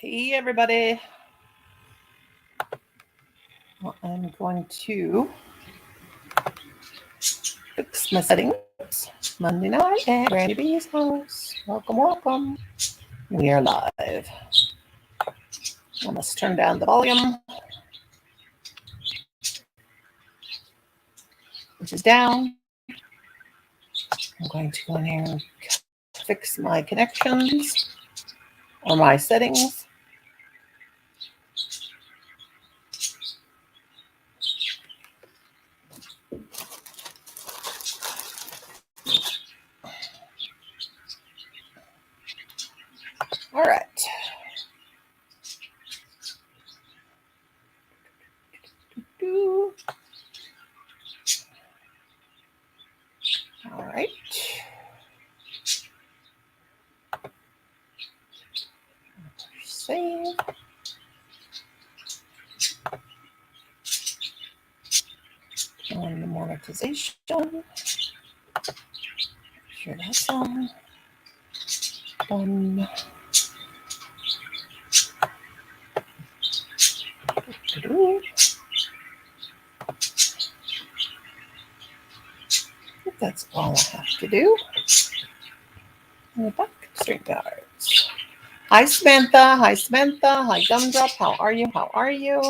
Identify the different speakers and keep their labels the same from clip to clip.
Speaker 1: Hey everybody. Well, I'm going to fix my settings. Monday night at Granny B's house. Welcome, welcome. We are live. I must turn down the volume, which is down. I'm going to go in here and fix my connections or my settings. All right. All right. Save. On the monetization. Sure that's on. Done. That's all I have to do. And the back string guards. Hi Samantha. Hi Samantha. Hi Gumdrop. How are you? How are you?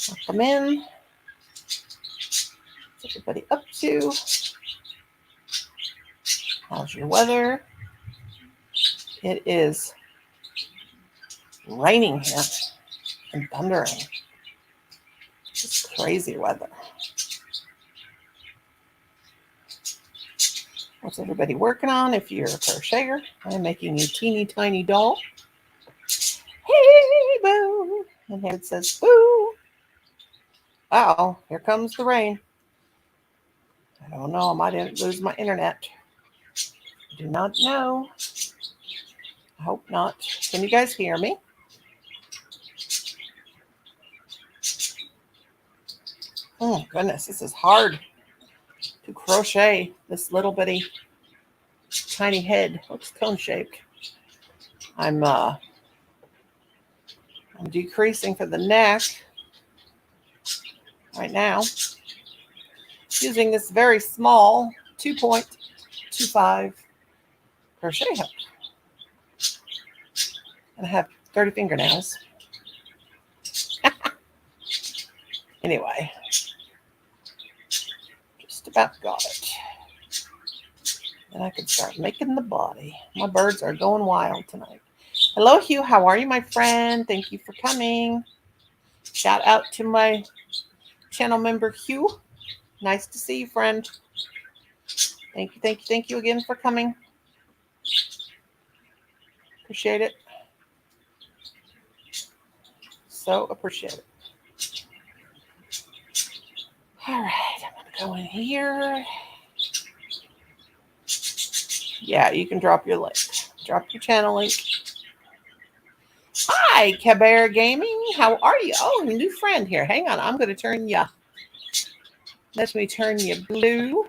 Speaker 1: Welcome in. What's everybody up to? How's your weather? It is raining here and thundering. It's crazy weather. What's everybody working on? If you're a crocheter, I'm making a teeny tiny doll. Hey, boo. And here it says, boo. Uh-oh, here comes the rain. I don't know. I might lose my internet. I do not know. I hope not. Can you guys hear me? Oh, goodness. This is hard to crochet this little bitty tiny head. Looks cone shaped. I'm decreasing for the neck right now using this very small 2.25 crochet hook. And I have 30 fingernails. Anyway, just about got it. And I can start making the body. My birds are going wild tonight. Hello, Hugh. How are you, my friend? Thank you for coming. Shout out to my channel member, Hugh. Nice to see you, friend. Thank you again for coming. Appreciate it. So appreciate it. All right, I'm going to go in here. Yeah, you can drop your link. Drop your channel link. Hi, Caber Gaming. How are you? Oh, new friend here. Hang on. I'm going to turn you. Let me turn you blue.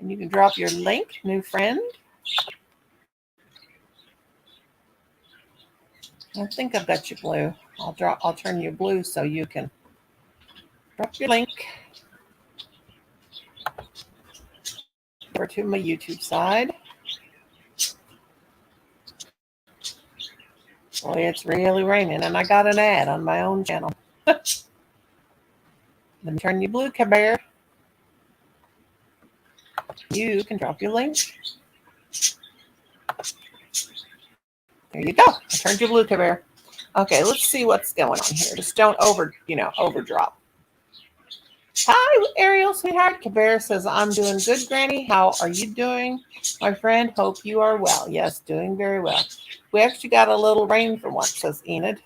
Speaker 1: And you can drop your link, new friend. I think I've got you blue. I'll turn you blue so you can drop your link over to my YouTube side. Boy, it's really raining, and I got an ad on my own channel. Let me turn you blue, Caber. You can drop your link. There you go. I turned you blue, Caber. Okay, let's see what's going on here. Just don't overdrop. Hi, Ariel, sweetheart. Caber says, I'm doing good, Granny. How are you doing? My friend, hope you are well. Yes, doing very well. We actually got a little rain for once, says Enid.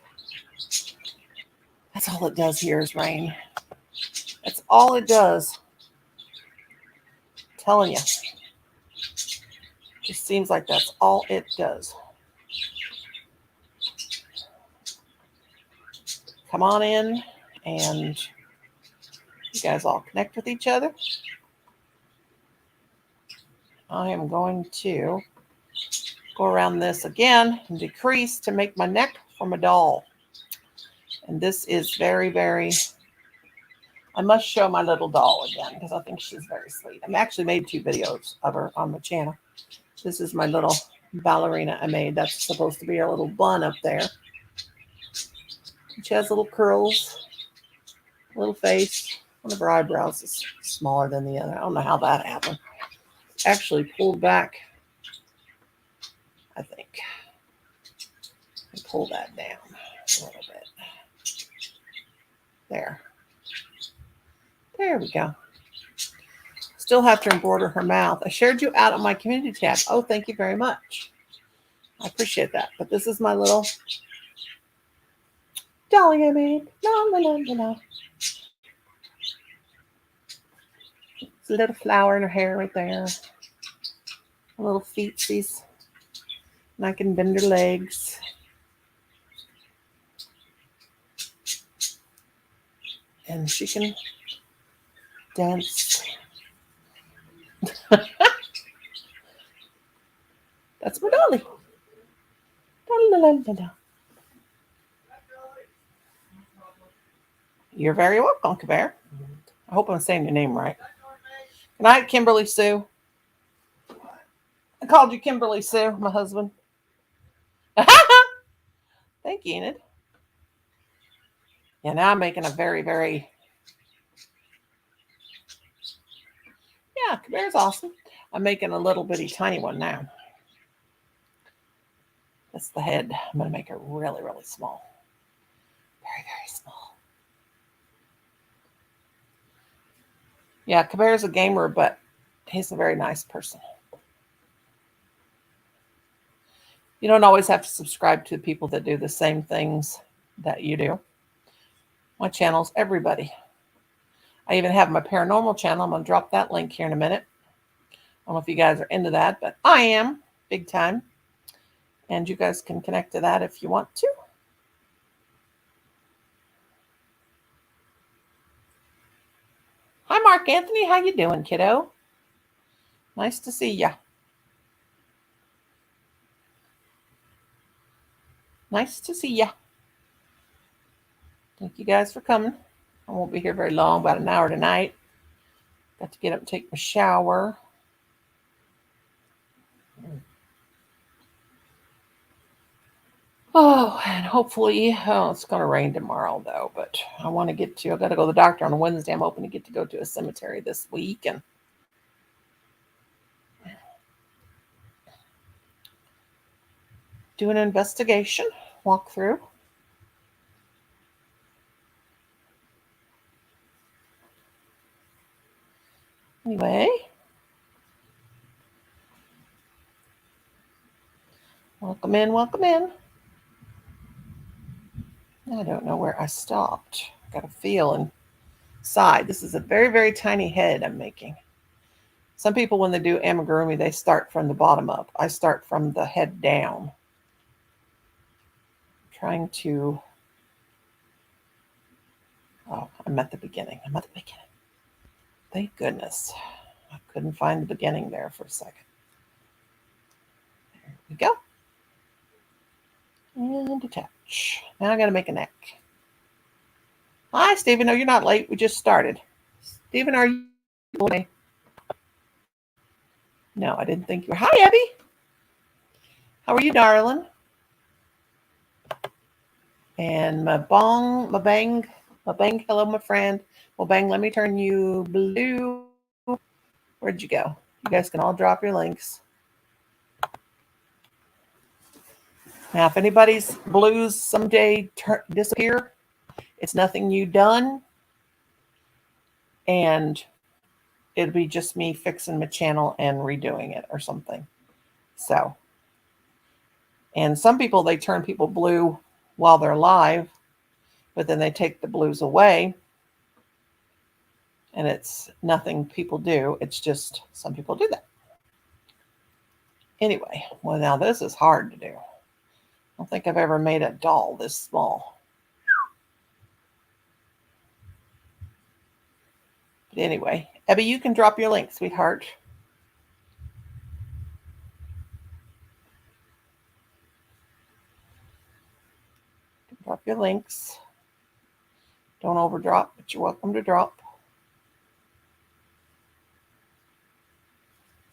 Speaker 1: That's all it does here is rain. That's all it does. I'm telling you. Just seems like that's all it does. Come on in and you guys all connect with each other. I am going to go around this again and decrease to make my neck from a doll. And this is very, very, I must show my little doll again because I think she's very sweet. I've actually made 2 videos of her on my channel. This is my little ballerina I made. That's supposed to be her little bun up there. She has little curls, little face. One of her eyebrows is smaller than the other. I don't know how that happened. Actually pulled back, I think. Pull that down a little bit. There. There we go. Still have to embroider her mouth. I shared you out on my community tab. Oh, thank you very much. I appreciate that. But this is my little dolly I made. La, la, la, la, la. It's a little flower in her hair right there. A little feetsies. And I can bend her legs. And she can dance. That's my dolly. La, la, la, la. You're very welcome, Kabir. I hope I'm saying your name right. Good night, Kimberly Sue. I called you Kimberly Sue, my husband. Thank you, Enid. Yeah, now I'm making a very, very... Yeah, Kabir's awesome. I'm making a little bitty tiny one now. That's the head. I'm going to make it really, really small. Very, very small. Yeah, Kabir's a gamer, but he's a very nice person. You don't always have to subscribe to people that do the same things that you do. My channel's everybody. I even have my paranormal channel. I'm going to drop that link here in a minute. I don't know if you guys are into that, but I am big time. And you guys can connect to that if you want to. Hi, Mark Anthony. How you doing, kiddo? Nice to see ya. Nice to see ya. Thank you guys for coming. I won't be here very long, about an hour tonight. Got to get up and take my shower. Oh, and hopefully, it's going to rain tomorrow, though. But I want to get to, I got to go to the doctor on Wednesday. I'm hoping to get to go to a cemetery this week and do an investigation, walk through. Anyway, welcome in, welcome in. I don't know where I stopped. Got a feel inside. This is a very, very tiny head I'm making. Some people, when they do amigurumi, they start from the bottom up. I start from the head down. Trying to... Oh, I'm at the beginning. I'm at the beginning. Thank goodness. I couldn't find the beginning there for a second. There we go. And detach. Now I got to make a neck. Hi, Stephen. No, you're not late. We just started. Stephen, are you away? No, I didn't think you were. Hi, Abby. How are you, darling? And Mabang, hello, my friend. Mabang, let me turn you blue. Where'd you go? You guys can all drop your links. Now, if anybody's blues someday disappear, it's nothing you done. And it'll be just me fixing my channel and redoing it or something. So, and some people, they turn people blue while they're alive, but then they take the blues away. And it's nothing people do. It's just some people do that. Anyway, well, now this is hard to do. I don't think I've ever made a doll this small. But anyway, Abby, you can drop your link, sweetheart. up your links. Don't overdrop, but you're welcome to drop.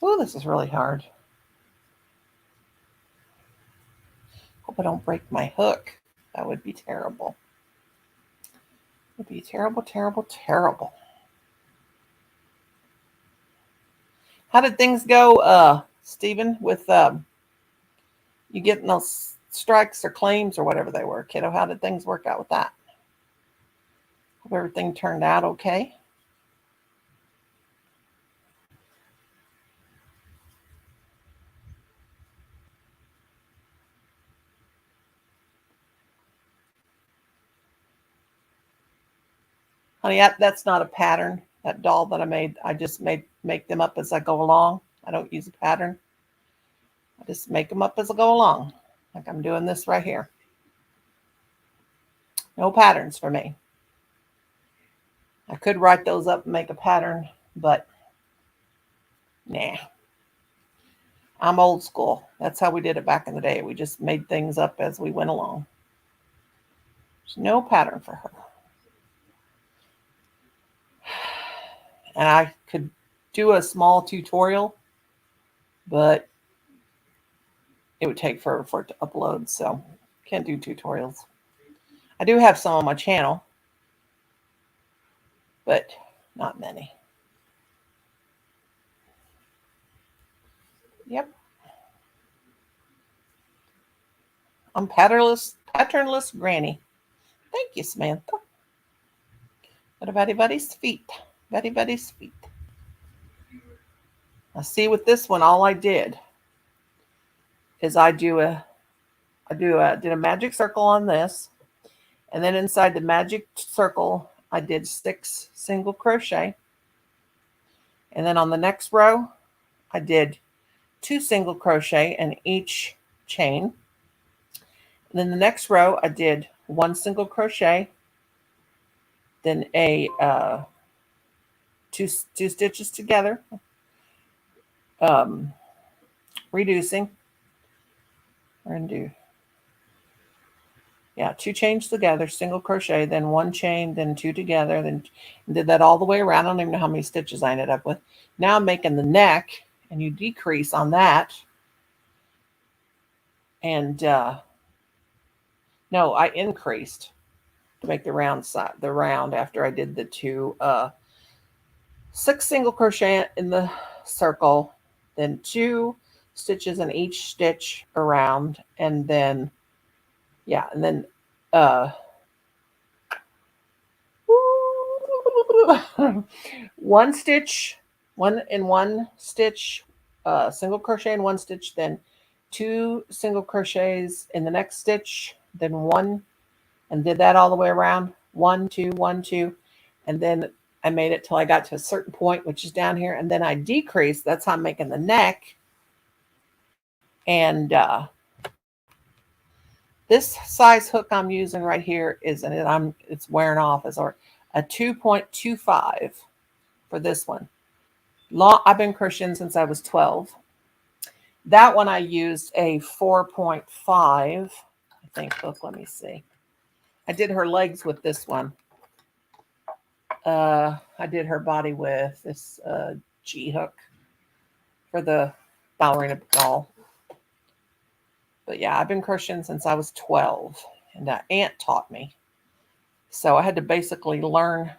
Speaker 1: Oh, this is really hard. Hope I don't break my hook. That would be terrible. It would be terrible, terrible, terrible. How did things go, Stephen, with you getting those strikes or claims or whatever they were, kiddo? How did things work out with that? Hope everything turned out okay. Honey, that's not a pattern. That doll that I made, I just make them up as I go along. I don't use a pattern. I just make them up as I go along, like I'm doing this right here. No patterns for me. I could write those up and make a pattern, but nah. I'm old school. That's how we did it back in the day. We just made things up as we went along. There's no pattern for her. And I could do a small tutorial, but it would take forever for it to upload, so can't do tutorials. I do have some on my channel, but not many. Yep. I'm patternless granny. Thank you, Samantha. Very, very sweet. Very, very sweet. Now see, with this one, all I did is I did a magic circle on this, and then inside the magic circle, I did 6 single crochet. And then on the next row, I did 2 single crochet in each chain. And then the next row, I did 1 single crochet, then a 2 stitches together, reducing. We're going to do 2 chains together, single crochet, then 1 chain, then 2 together, then did that all the way around. I don't even know how many stitches I ended up with. Now I'm making the neck, and you decrease on that. And no, I increased to make the round side, the round, after I did the 6 single crochet in the circle, then 2 stitches in each stitch around, and then and then 1 stitch, 1 stitch, single crochet in 1 stitch, then 2 single crochets in the next stitch, then 1, and did that all the way around. 1, 2, 1, 2, and then I made it till I got to a certain point, which is down here, and then I decreased. That's how I'm making the neck. And this size hook I'm using right here it's wearing off, as a 2.25 for this one. I've been crocheting since I was 12. That one I used a 4.5, I think, hook. Let me see. I did her legs with this one. I did her body with this G hook for the ballerina doll. But yeah, I've been crocheting since I was 12, and that aunt taught me. So I had to basically learn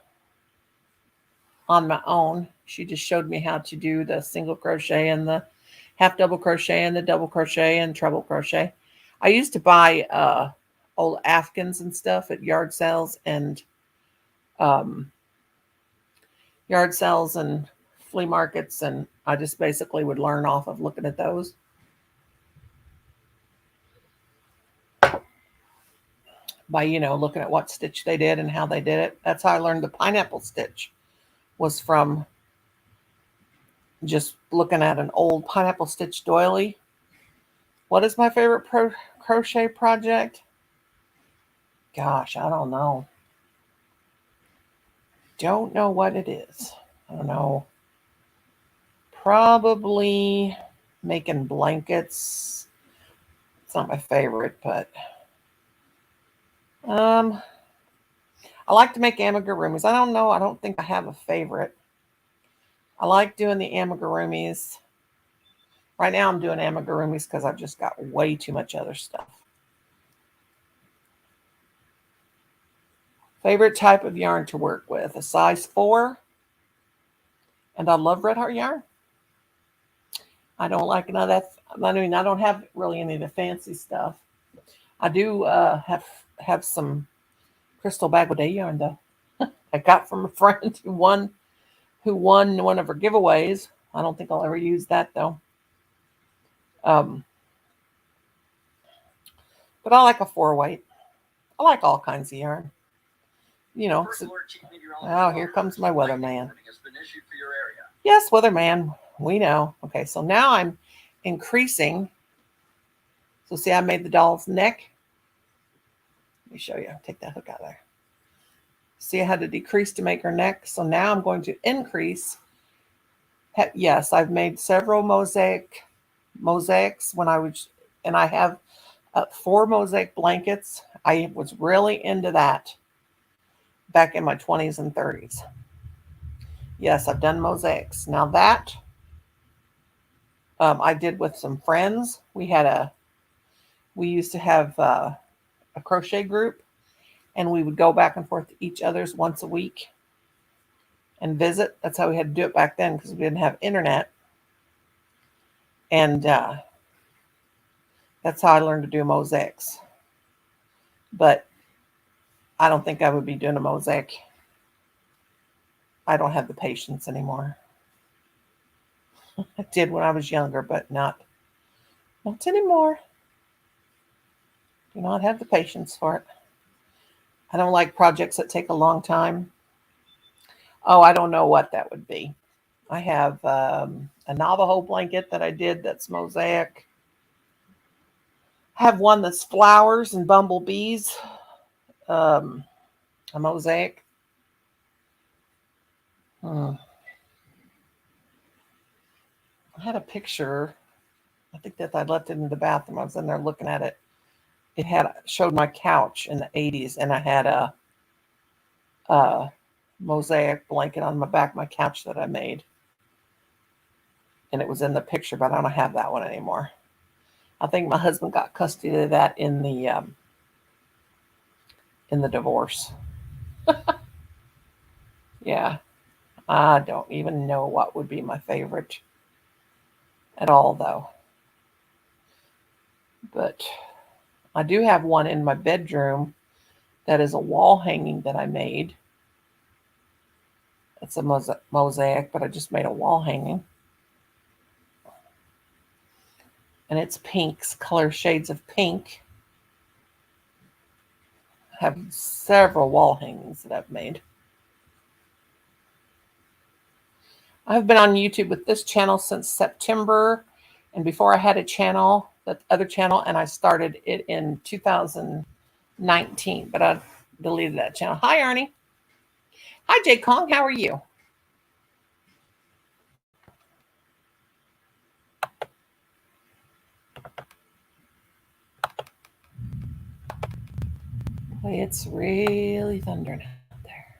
Speaker 1: on my own. She just showed me how to do the single crochet and the half double crochet and the double crochet and treble crochet. I used to buy old Afghans and stuff at yard sales and flea markets, and I just basically would learn off of looking at those. By, looking at what stitch they did and how they did it. That's how I learned the pineapple stitch, was from just looking at an old pineapple stitch doily. What is my favorite crochet project? Gosh, I don't know. Don't know what it is. I don't know. Probably making blankets. It's not my favorite, but I like to make amigurumis. I don't know. I don't think I have a favorite. I like doing the amigurumis. Right now I'm doing amigurumis because I've just got way too much other stuff. Favorite type of yarn to work with? A size 4. And I love red heart yarn. I don't like none of that. I mean, I don't have really any of the fancy stuff. I do have some Crystal Bagwade yarn though. I got from a friend who won one of her giveaways. I don't think I'll ever use that though. But I like a 4-weight. I like all kinds of yarn. You know. Oh, here comes my weatherman. Yes, weatherman. We know. Okay, so now I'm increasing. So see, I made the doll's neck. Let me show you. Take that hook out of there. See, I had to decrease to make her neck. So now I'm going to increase. Yes, I've made several mosaics when I was, and I have 4 mosaic blankets. I was really into that back in my 20s and 30s. Yes, I've done mosaics. Now that I did with some friends. We used to have a crochet group, and we would go back and forth to each other's once a week and visit. That's how we had to do it back then because we didn't have internet. And that's how I learned to do mosaics. But I don't think I would be doing a mosaic. I don't have the patience anymore. I did when I was younger, but not anymore. Do not have the patience for it. I don't like projects that take a long time. Oh, I don't know what that would be. I have a Navajo blanket that I did that's mosaic. I have one that's flowers and bumblebees, a mosaic. I had a picture. I think that I left it in the bathroom. I was in there looking at it. It showed my couch in the 80s, and I had a mosaic blanket on my back of my couch that I made. And it was in the picture, but I don't have that one anymore. I think my husband got custody of that in the divorce. Yeah, I don't even know what would be my favorite at all, though. But I do have one in my bedroom that is a wall hanging that I made. It's a mosaic, but I just made a wall hanging. And it's pinks, color shades of pink. I have several wall hangings that I've made. I've been on YouTube with this channel since September. And before I had a channel, that other channel, and I started it in 2019, but I deleted that channel. Hi, Arnie. Hi, Jay Kong. How are you? Boy, it's really thundering out there.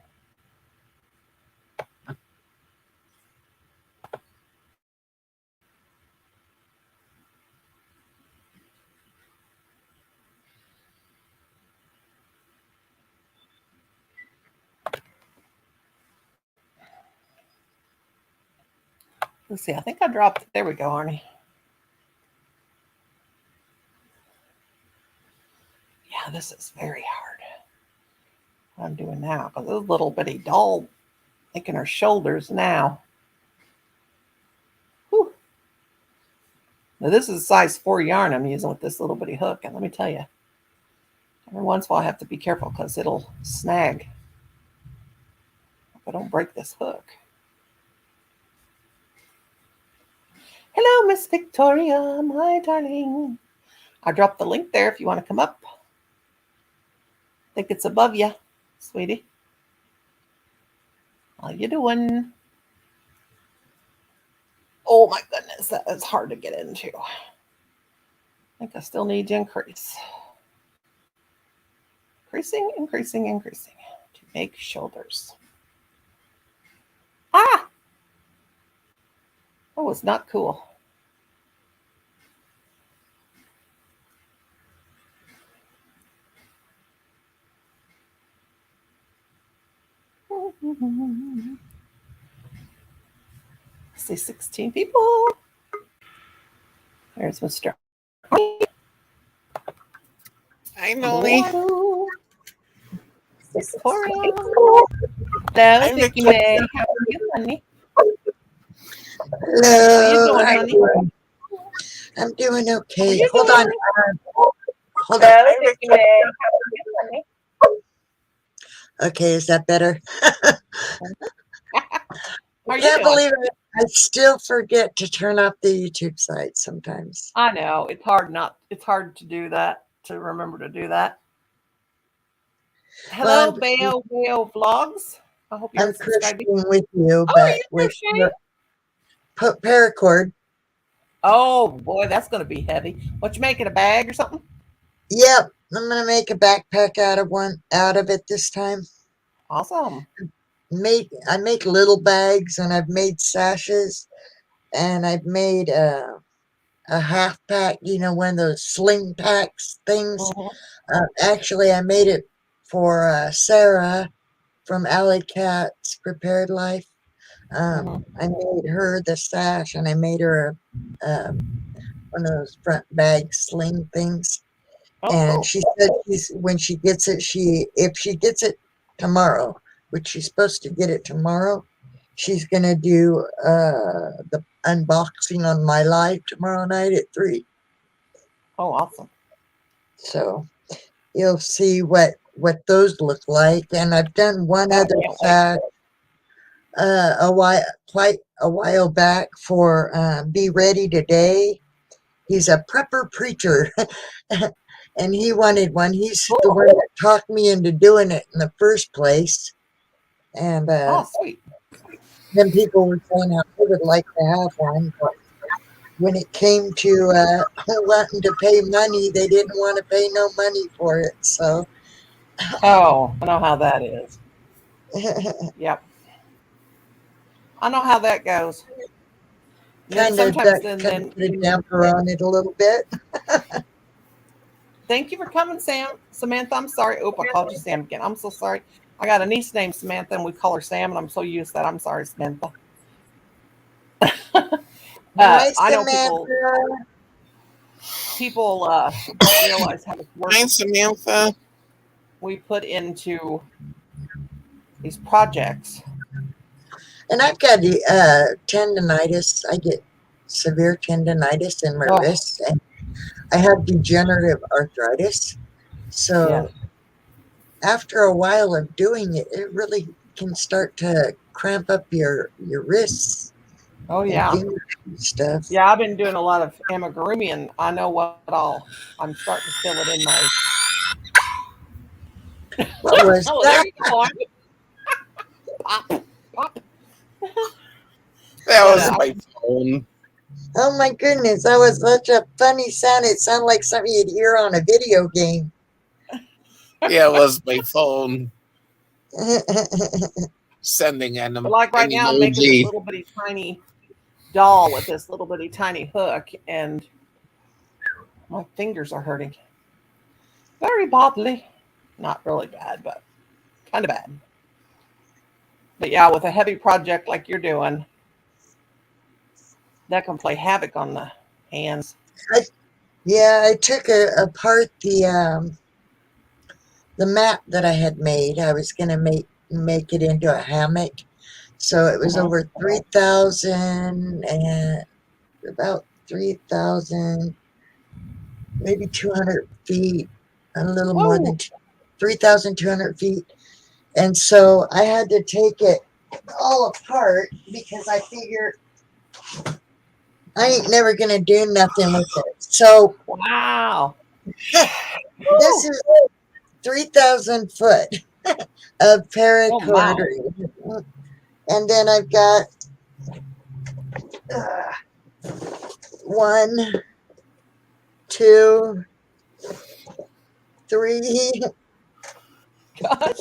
Speaker 1: Let's see. I think I dropped it. There we go, Arnie. Yeah, this is very hard. What I'm doing now, because this little bitty doll making her shoulders now. Whew. Now, this is a size 4 yarn I'm using with this little bitty hook. And let me tell you, every once in a while I have to be careful because it'll snag if I don't break this hook. Hello, Miss Victoria, my darling. I dropped the link there if you want to come up. I think it's above you, sweetie. How you doing? Oh my goodness, that is hard to get into. I think I still need to increase. Increasing, increasing, increasing to make shoulders. Ah! That was not cool. See 16 people. There's Mr.
Speaker 2: Hi, Molly.
Speaker 1: Victoria. Hello, Vicky May. How are you, honey?
Speaker 3: Hello.
Speaker 1: How you doing, honey?
Speaker 3: I'm doing okay. Hold on. Hold
Speaker 1: Hello,
Speaker 3: on.
Speaker 1: Vicky May. How are you, honey?
Speaker 3: Okay, is that better?
Speaker 1: How are
Speaker 3: I
Speaker 1: you
Speaker 3: can't
Speaker 1: doing?
Speaker 3: believe it. I still forget to turn off the YouTube side sometimes.
Speaker 1: I know it's hard to do that, to remember to do that. Hello,
Speaker 3: Well,
Speaker 1: Bayo Vlogs. I hope you're
Speaker 3: I'm
Speaker 1: subscribing.
Speaker 3: crocheting with you,
Speaker 1: Oh, are
Speaker 3: but
Speaker 1: you
Speaker 3: with
Speaker 1: crocheting?
Speaker 3: paracord.
Speaker 1: Oh boy, that's going to be heavy. What, you making, a bag or something?
Speaker 3: Yep, I'm gonna make a backpack out of it this time.
Speaker 1: Awesome.
Speaker 3: I make little bags, and I've made sashes, and I've made a half pack. You know, one of those sling packs things.
Speaker 1: Mhm.
Speaker 3: Actually, I made it for Sarah from Alley Cat's Prepared Life.
Speaker 1: Mhm.
Speaker 3: I made her the sash, and I made her one of those front bag sling things.
Speaker 1: Oh,
Speaker 3: And
Speaker 1: cool.
Speaker 3: she said when she gets it, if she gets it tomorrow, which she's supposed to get it tomorrow, she's gonna do the unboxing on my live tomorrow night at 3.
Speaker 1: Oh, awesome.
Speaker 3: So you'll see what those look like. And I've done one
Speaker 1: Oh, I
Speaker 3: other
Speaker 1: can't wait.
Speaker 3: sash quite a while back for Be Ready Today. He's a prepper preacher, and he wanted one. He's the
Speaker 1: Cool.
Speaker 3: one that talked me into doing it in the first place. And
Speaker 1: Oh, sweet.
Speaker 3: then people were saying how they would like to have one, but when it came to wanting to pay money, they didn't want to pay no money for it. So
Speaker 1: Oh, I know how that is. Yep. I know how that goes. And then sometimes
Speaker 3: kind of
Speaker 1: then
Speaker 3: put a damper on it a little bit.
Speaker 1: thank you for coming, Sam. Samantha, I'm sorry. Oh, I called you Sam again. I'm so sorry. I got a niece named Samantha, and we call her Sam, and I'm so used to that. I'm sorry, Samantha.
Speaker 3: Hi,
Speaker 1: I know people
Speaker 3: Samantha.
Speaker 1: don't realize how much work
Speaker 2: Hi, Samantha.
Speaker 1: we put into these projects.
Speaker 3: And I've got tendonitis. I get severe tendonitis in my
Speaker 1: Oh,
Speaker 3: wrist, and I have degenerative arthritis.
Speaker 1: yeah.
Speaker 3: So after a while of doing it, it really can start to cramp up your wrists
Speaker 1: Oh,
Speaker 3: and
Speaker 1: yeah.
Speaker 3: fingers and stuff.
Speaker 1: Yeah, I've been doing a lot of amigurumi, and I know I'm starting to feel it in my.
Speaker 3: What was
Speaker 1: Oh, there
Speaker 3: that?
Speaker 1: you go. Pop, pop.
Speaker 2: That
Speaker 1: But
Speaker 2: was my phone.
Speaker 3: Oh my goodness, that was such a funny sound. It sounded like something you'd hear on a video game.
Speaker 2: Yeah, it was my phone sending
Speaker 1: but like
Speaker 2: an
Speaker 1: right now, I'm making this
Speaker 2: emoji.
Speaker 1: little bitty tiny doll with this little bitty tiny hook, and my fingers are hurting. Very badly. Not really bad, but kind of bad. But yeah, with a heavy project like you're doing, that can play havoc on the hands.
Speaker 3: Yeah, I took apart the mat that I had made. I was gonna make it into a hammock. So it was
Speaker 1: Mhm.
Speaker 3: over 3,000 and about 3,000, maybe 200 feet, a little more
Speaker 1: Whoa.
Speaker 3: than 3,200 feet. And so I had to take it all apart because I figured I ain't never gonna do nothing with it. So
Speaker 1: Wow.
Speaker 3: this is 3,000 foot of
Speaker 1: Oh my.
Speaker 3: paracord. And then I've got 1, 2, 3,
Speaker 1: gosh.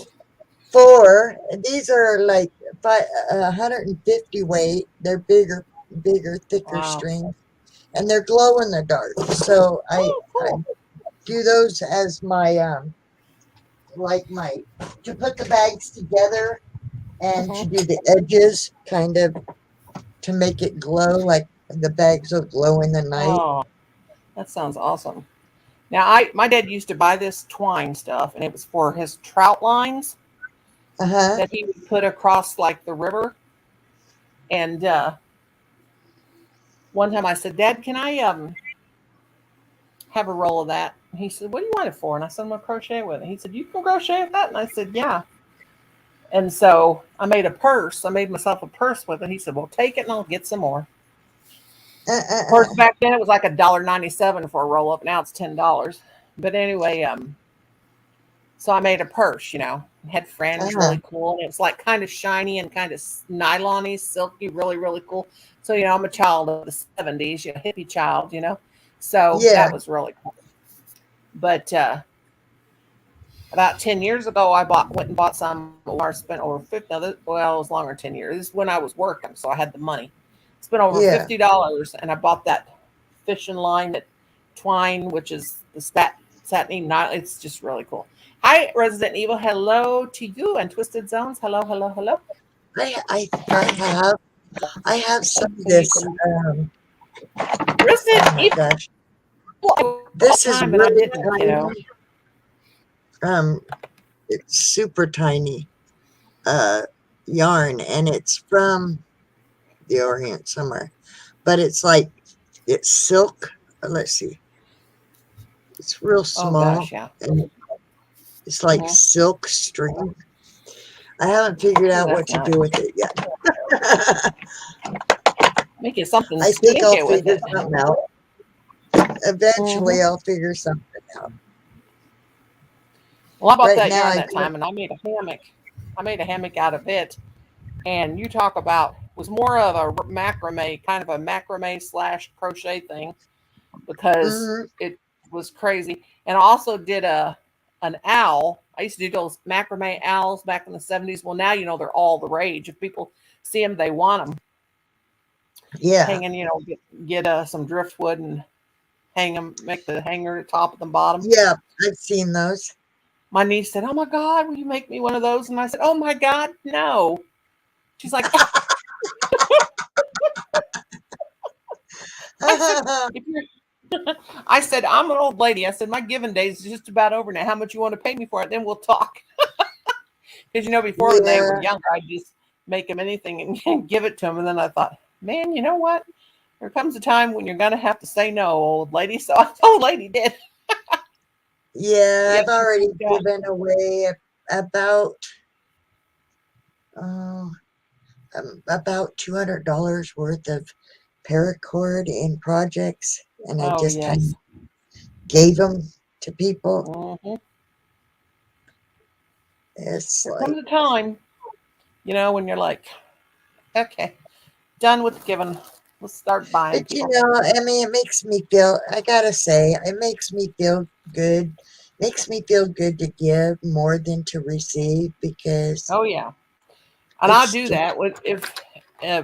Speaker 3: Four. These are like 150 weight. They're bigger, thicker
Speaker 1: Wow.
Speaker 3: strings, and they're glow in the dark. So
Speaker 1: Oh,
Speaker 3: I
Speaker 1: cool.
Speaker 3: do those as my like my to put the bags together and to
Speaker 1: Mhm.
Speaker 3: do the edges, kind of to make it glow like the bags will glow in the night.
Speaker 1: Oh, that sounds awesome. Now, my dad used to buy this twine stuff, and it was for his trout lines
Speaker 3: Uh-huh.
Speaker 1: that he would put across like the river. And one time I said, "Dad, can I have a roll of that?" And he said, "What do you want it for?" And I said, "I'm gonna crochet with it." He said, "You can crochet with that?" And I said, "Yeah." And so I made a purse. I made myself a purse with it. He said, "Well, take it and I'll get some more." Of course,
Speaker 3: Uh-uh-uh.
Speaker 1: back then it was like $1.97 for a roll up. Now it's $10. But anyway, so I made a purse. It had fringe,
Speaker 3: Uh-huh.
Speaker 1: really cool, and it was like kind of shiny and kind of nylon-y, silky, really, really cool. So I'm a child of the '70s, hippie child. So
Speaker 3: Yeah.
Speaker 1: that was really cool. But about 10 years ago, went and bought some. I spent over 50. Well, it was longer than 10 years. This is when I was working, so I had the money. Spent over
Speaker 3: Yeah.
Speaker 1: $50, and I bought that fishing line, that twine, which is the satiny nylon. It's just really cool. Hi, Resident Evil. Hello to you and Twisted Zones. Hello, hello, hello.
Speaker 3: I have some of
Speaker 1: So you
Speaker 3: this.
Speaker 1: can
Speaker 3: Oh
Speaker 1: Resident
Speaker 3: my
Speaker 1: Evil
Speaker 3: gosh,
Speaker 1: all the
Speaker 3: this is
Speaker 1: time, and I
Speaker 3: really
Speaker 1: didn't.
Speaker 3: tiny. It's super tiny yarn, and it's from the Orient somewhere, but it's silk. Let's see, it's real
Speaker 1: Oh
Speaker 3: small,
Speaker 1: gosh, yeah.
Speaker 3: and it's like
Speaker 1: Hmm.
Speaker 3: silk string. I haven't figured
Speaker 1: Oh,
Speaker 3: out what
Speaker 1: that's
Speaker 3: to
Speaker 1: nice.
Speaker 3: do with it yet.
Speaker 1: Make it something
Speaker 3: I think I'll
Speaker 1: stinky with
Speaker 3: figure
Speaker 1: it.
Speaker 3: something out.
Speaker 1: Hmm.
Speaker 3: Eventually, I'll figure something out.
Speaker 1: Well, I bought
Speaker 3: Right
Speaker 1: that
Speaker 3: now,
Speaker 1: yarn
Speaker 3: I
Speaker 1: that time, and I made a hammock. I made a hammock out of it, and you talk about was more of a macrame, kind of a macrame slash crochet thing because
Speaker 3: mm-hmm,
Speaker 1: it was crazy. And I also did an owl. I used to do those macrame owls back in the '70s. Well, now they're all the rage. If people see them, they want them
Speaker 3: yeah,
Speaker 1: hanging. Get some driftwood and hang them, make the hanger at top and the bottom.
Speaker 3: yeah, I've seen those.
Speaker 1: My niece said, "Oh my God, will you make me one of those?" And I said, "Oh my God, no." She's like, I said, if you're I said, "I'm an old lady." I said, "My giving days is just about over now. How much you want to pay me for it? Then we'll talk." Because before when they were
Speaker 3: Yeah,
Speaker 1: younger, I'd just make them anything and give it to them. And then I thought, man, you know what? There comes a time when you're gonna have to say no, old lady. So old lady did.
Speaker 3: yeah,
Speaker 1: Yep,
Speaker 3: I've
Speaker 1: she
Speaker 3: already
Speaker 1: moved out.
Speaker 3: given away about uh, about $200 worth of paracord in projects, and I
Speaker 1: Oh
Speaker 3: just kind
Speaker 1: yes.
Speaker 3: of gave them to people.
Speaker 1: Hmm.
Speaker 3: It's
Speaker 1: There
Speaker 3: like,
Speaker 1: comes a time, when you're like, okay, done with giving. Let's start buying
Speaker 3: but
Speaker 1: people.
Speaker 3: I mean, it makes me feel, I gotta say, it makes me feel good. Makes me feel good to give more than to receive because
Speaker 1: Oh yeah, and I
Speaker 3: it's
Speaker 1: do
Speaker 3: just,
Speaker 1: that with if uh,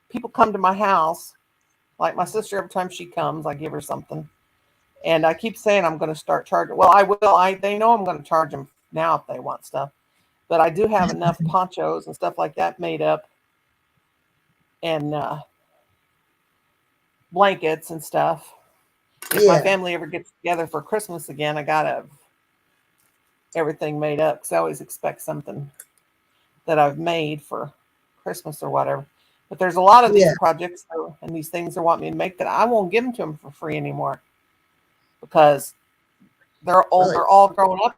Speaker 1: people come to my house. Like my sister, every time she comes, I give her something. And I keep saying I'm going to start charging. Well, I will. They know I'm going to charge them now if they want stuff. But I do have enough ponchos and stuff like that made up, and blankets and stuff. If my
Speaker 3: yeah,
Speaker 1: family ever gets together for Christmas again, I got to have everything made up because I always expect something that I've made for Christmas or whatever. But there's a lot of these
Speaker 3: yeah.
Speaker 1: projects and these things they want me to make that I won't give them to them for free anymore because they're
Speaker 3: Well,
Speaker 1: old. They're all grown up.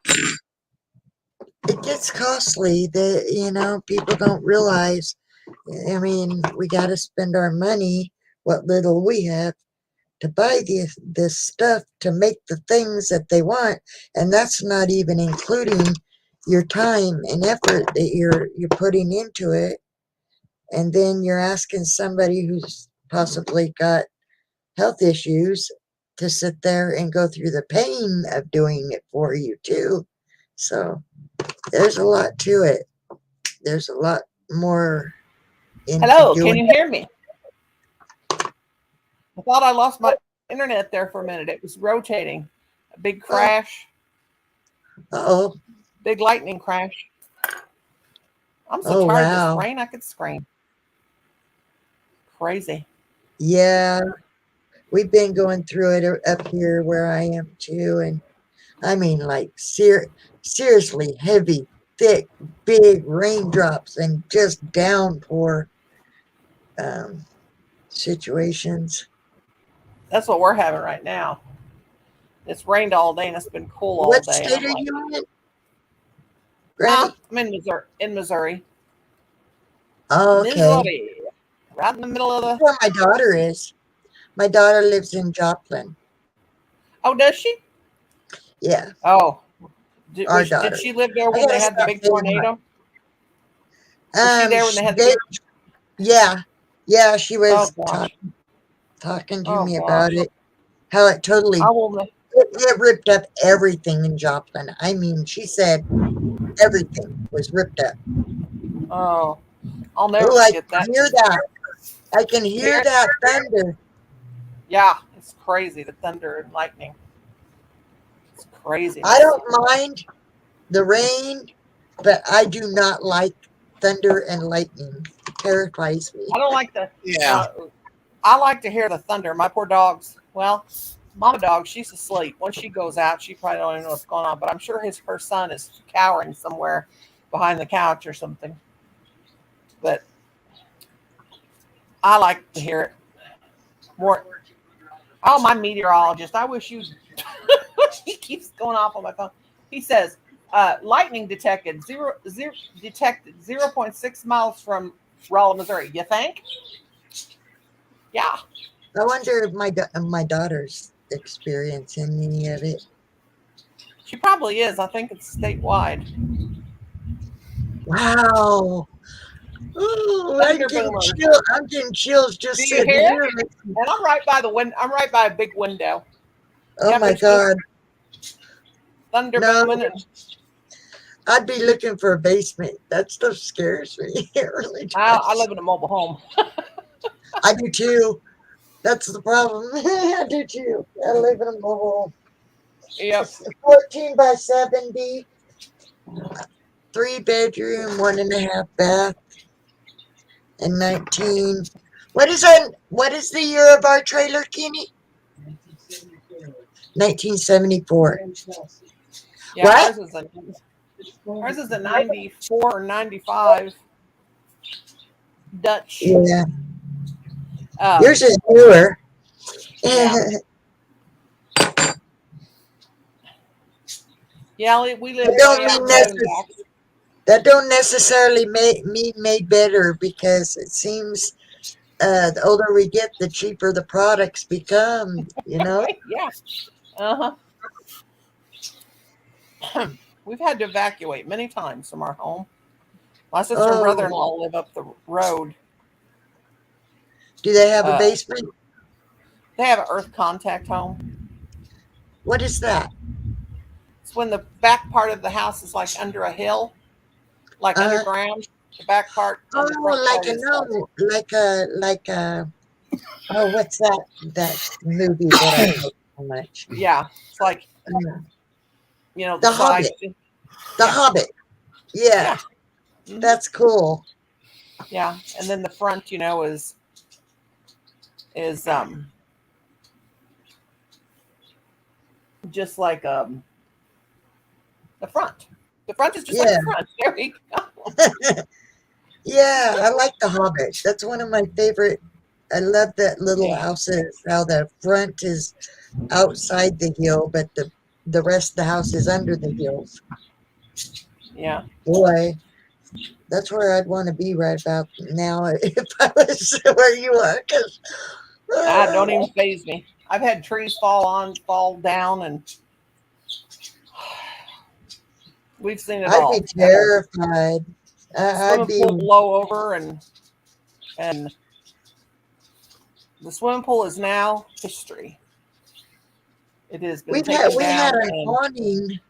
Speaker 3: it gets costly. People don't realize. I mean, we got to spend our money, what little we have, to buy this stuff to make the things that they want, and that's not even including your time and effort that you're putting into it. And then you're asking somebody who's possibly got health issues to sit there and go through the pain of doing it for you too. So there's a lot to it. There's a lot more into
Speaker 1: Hello, can
Speaker 3: doing
Speaker 1: you hear me? I thought I lost my internet there for a minute. It was rotating. A big crash,
Speaker 3: Oh,
Speaker 1: big lightning crash. I'm so
Speaker 3: oh
Speaker 1: tired
Speaker 3: wow.
Speaker 1: to scream. I could scream. Crazy.
Speaker 3: Yeah, we've been going through it up here where I am too, and I mean like seriously heavy, thick, big raindrops and just downpour um, situations.
Speaker 1: That's what we're having right now. It's rained all day and it's been cool all
Speaker 3: What
Speaker 1: day. And
Speaker 3: state
Speaker 1: I'm
Speaker 3: are
Speaker 1: like,
Speaker 3: you in, Granny?
Speaker 1: I'm in Missouri. In Missouri.
Speaker 3: Okay,
Speaker 1: Missouri. Right in the middle of the.
Speaker 3: where my daughter is. My daughter lives in Joplin.
Speaker 1: Oh, does she?
Speaker 3: Yeah,
Speaker 1: Oh,
Speaker 3: our
Speaker 1: did
Speaker 3: daughter.
Speaker 1: she live there
Speaker 3: I
Speaker 1: when
Speaker 3: gotta
Speaker 1: they had the
Speaker 3: stop
Speaker 1: big
Speaker 3: saying that.
Speaker 1: tornado? Was she there when they had the
Speaker 3: They,
Speaker 1: big?
Speaker 3: yeah, she
Speaker 1: Oh
Speaker 3: was
Speaker 1: gosh.
Speaker 3: talking to
Speaker 1: Oh
Speaker 3: me about
Speaker 1: gosh.
Speaker 3: it. How it totally
Speaker 1: I will.
Speaker 3: it ripped up everything in Joplin. I mean, she said everything was ripped up.
Speaker 1: Oh, I'll never
Speaker 3: Oh, I
Speaker 1: forget
Speaker 3: can
Speaker 1: that.
Speaker 3: hear that. I can hear
Speaker 1: Here,
Speaker 3: that thunder.
Speaker 1: yeah, it's crazy. The thunder and lightning. It's
Speaker 3: I
Speaker 1: craziness.
Speaker 3: don't mind the rain, but I do not like thunder and lightning. It terrifies me.
Speaker 1: I don't like the.
Speaker 2: Yeah.
Speaker 1: Uh, I like to hear the thunder. My poor dogs. Well, mama dog, she's asleep. Once she goes out, she probably don't even know what's going on. But I'm sure her son is cowering somewhere behind the couch or something. But I like to hear it more. Oh, my meteorologist. I wish you. He keeps going off on my phone. He says, lightning detected 0.6 miles from Rolla, Missouri. You think? Yeah.
Speaker 3: I wonder if my daughter's experiencing any of it.
Speaker 1: She probably is. I think it's statewide.
Speaker 3: Wow. Ooh,
Speaker 1: Thunder boomer.
Speaker 3: I'm getting chills
Speaker 1: Do
Speaker 3: just
Speaker 1: you
Speaker 3: sitting
Speaker 1: hear
Speaker 3: here.
Speaker 1: it? And I'm right by the window. I'm right by a big window.
Speaker 3: Oh
Speaker 1: Yep,
Speaker 3: my
Speaker 1: it's just
Speaker 3: God.
Speaker 1: thunder
Speaker 3: No,
Speaker 1: booming. And
Speaker 3: I'd be looking for a basement. That stuff scares me. It really
Speaker 1: I
Speaker 3: does.
Speaker 1: live in a mobile home.
Speaker 3: I do too. That's the problem. I do too. I live in a mobile
Speaker 1: Yep.
Speaker 3: it's 14 by 70, 3 bedroom, 1.5 bath, and 19. What is the year of our trailer, Kenny? 1974.
Speaker 1: Yeah,
Speaker 3: What?
Speaker 1: ours is a 94 or 95 Dutch.
Speaker 3: Yeah.
Speaker 1: Um,
Speaker 3: Yours is newer.
Speaker 1: yeah. Yeah, we live
Speaker 3: That don't
Speaker 1: way out
Speaker 3: mean
Speaker 1: in
Speaker 3: necess-
Speaker 1: Boondocks.
Speaker 3: that don't necessarily mean made better because it seems the older we get, the cheaper the products become. You know.
Speaker 1: Yeah. Uh huh. We've had to evacuate many times from our home. My sister and
Speaker 3: Oh,
Speaker 1: brother-in-law live up the road.
Speaker 3: do they have a
Speaker 1: Uh,
Speaker 3: basement?
Speaker 1: they have an earth contact home.
Speaker 3: What is that?
Speaker 1: It's when the back part of the house is like under a hill, like
Speaker 3: Uh,
Speaker 1: underground. The back part and the front
Speaker 3: oh,
Speaker 1: part is like,
Speaker 3: like a. Oh, what's that movie that I like so much?
Speaker 1: yeah, it's like
Speaker 3: Uh,
Speaker 1: the
Speaker 3: the
Speaker 1: side.
Speaker 3: Hobbit. The
Speaker 1: Yeah,
Speaker 3: Hobbit. Yeah,
Speaker 1: yeah, mhm,
Speaker 3: that's cool.
Speaker 1: yeah. And then the front, is just like the front. The front is just like
Speaker 3: Yeah,
Speaker 1: the front. There we go.
Speaker 3: yeah, I like the Hobbit. That's one of my favorite. I love that little
Speaker 1: Yeah,
Speaker 3: houses. How the front is outside the hill, but the rest of the house is under the hills.
Speaker 1: yeah.
Speaker 3: Boy, that's where I'd want to be right about now if I was where you are. 'Cause,
Speaker 1: Don't even phase me. I've had trees fall down, and we've seen it
Speaker 3: I'd be
Speaker 1: all. Had a
Speaker 3: terrified. I'd
Speaker 1: swimming
Speaker 3: be.
Speaker 1: pool blow over, and the swimming pool is now history. It has been
Speaker 3: We had
Speaker 1: taken
Speaker 3: we had
Speaker 1: down,
Speaker 3: an
Speaker 1: and
Speaker 3: awning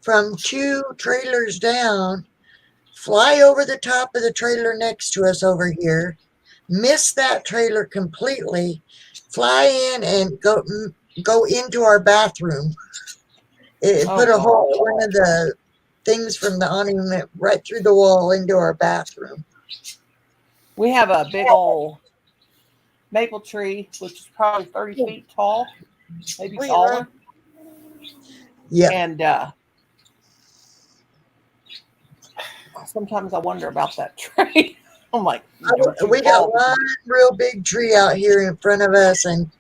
Speaker 3: from 2 trailers down, fly over the top of the trailer next to us over here, miss that trailer completely, fly in and go into our bathroom. It
Speaker 1: Oh,
Speaker 3: put a
Speaker 1: God.
Speaker 3: hole, one of the things from the awning went right through the wall into our bathroom.
Speaker 1: We have a big old maple tree, which is probably 30 feet tall, maybe taller.
Speaker 3: Yeah.
Speaker 1: And sometimes I wonder about that tree. I'm like,
Speaker 3: We got one real big tree out here in front of us, and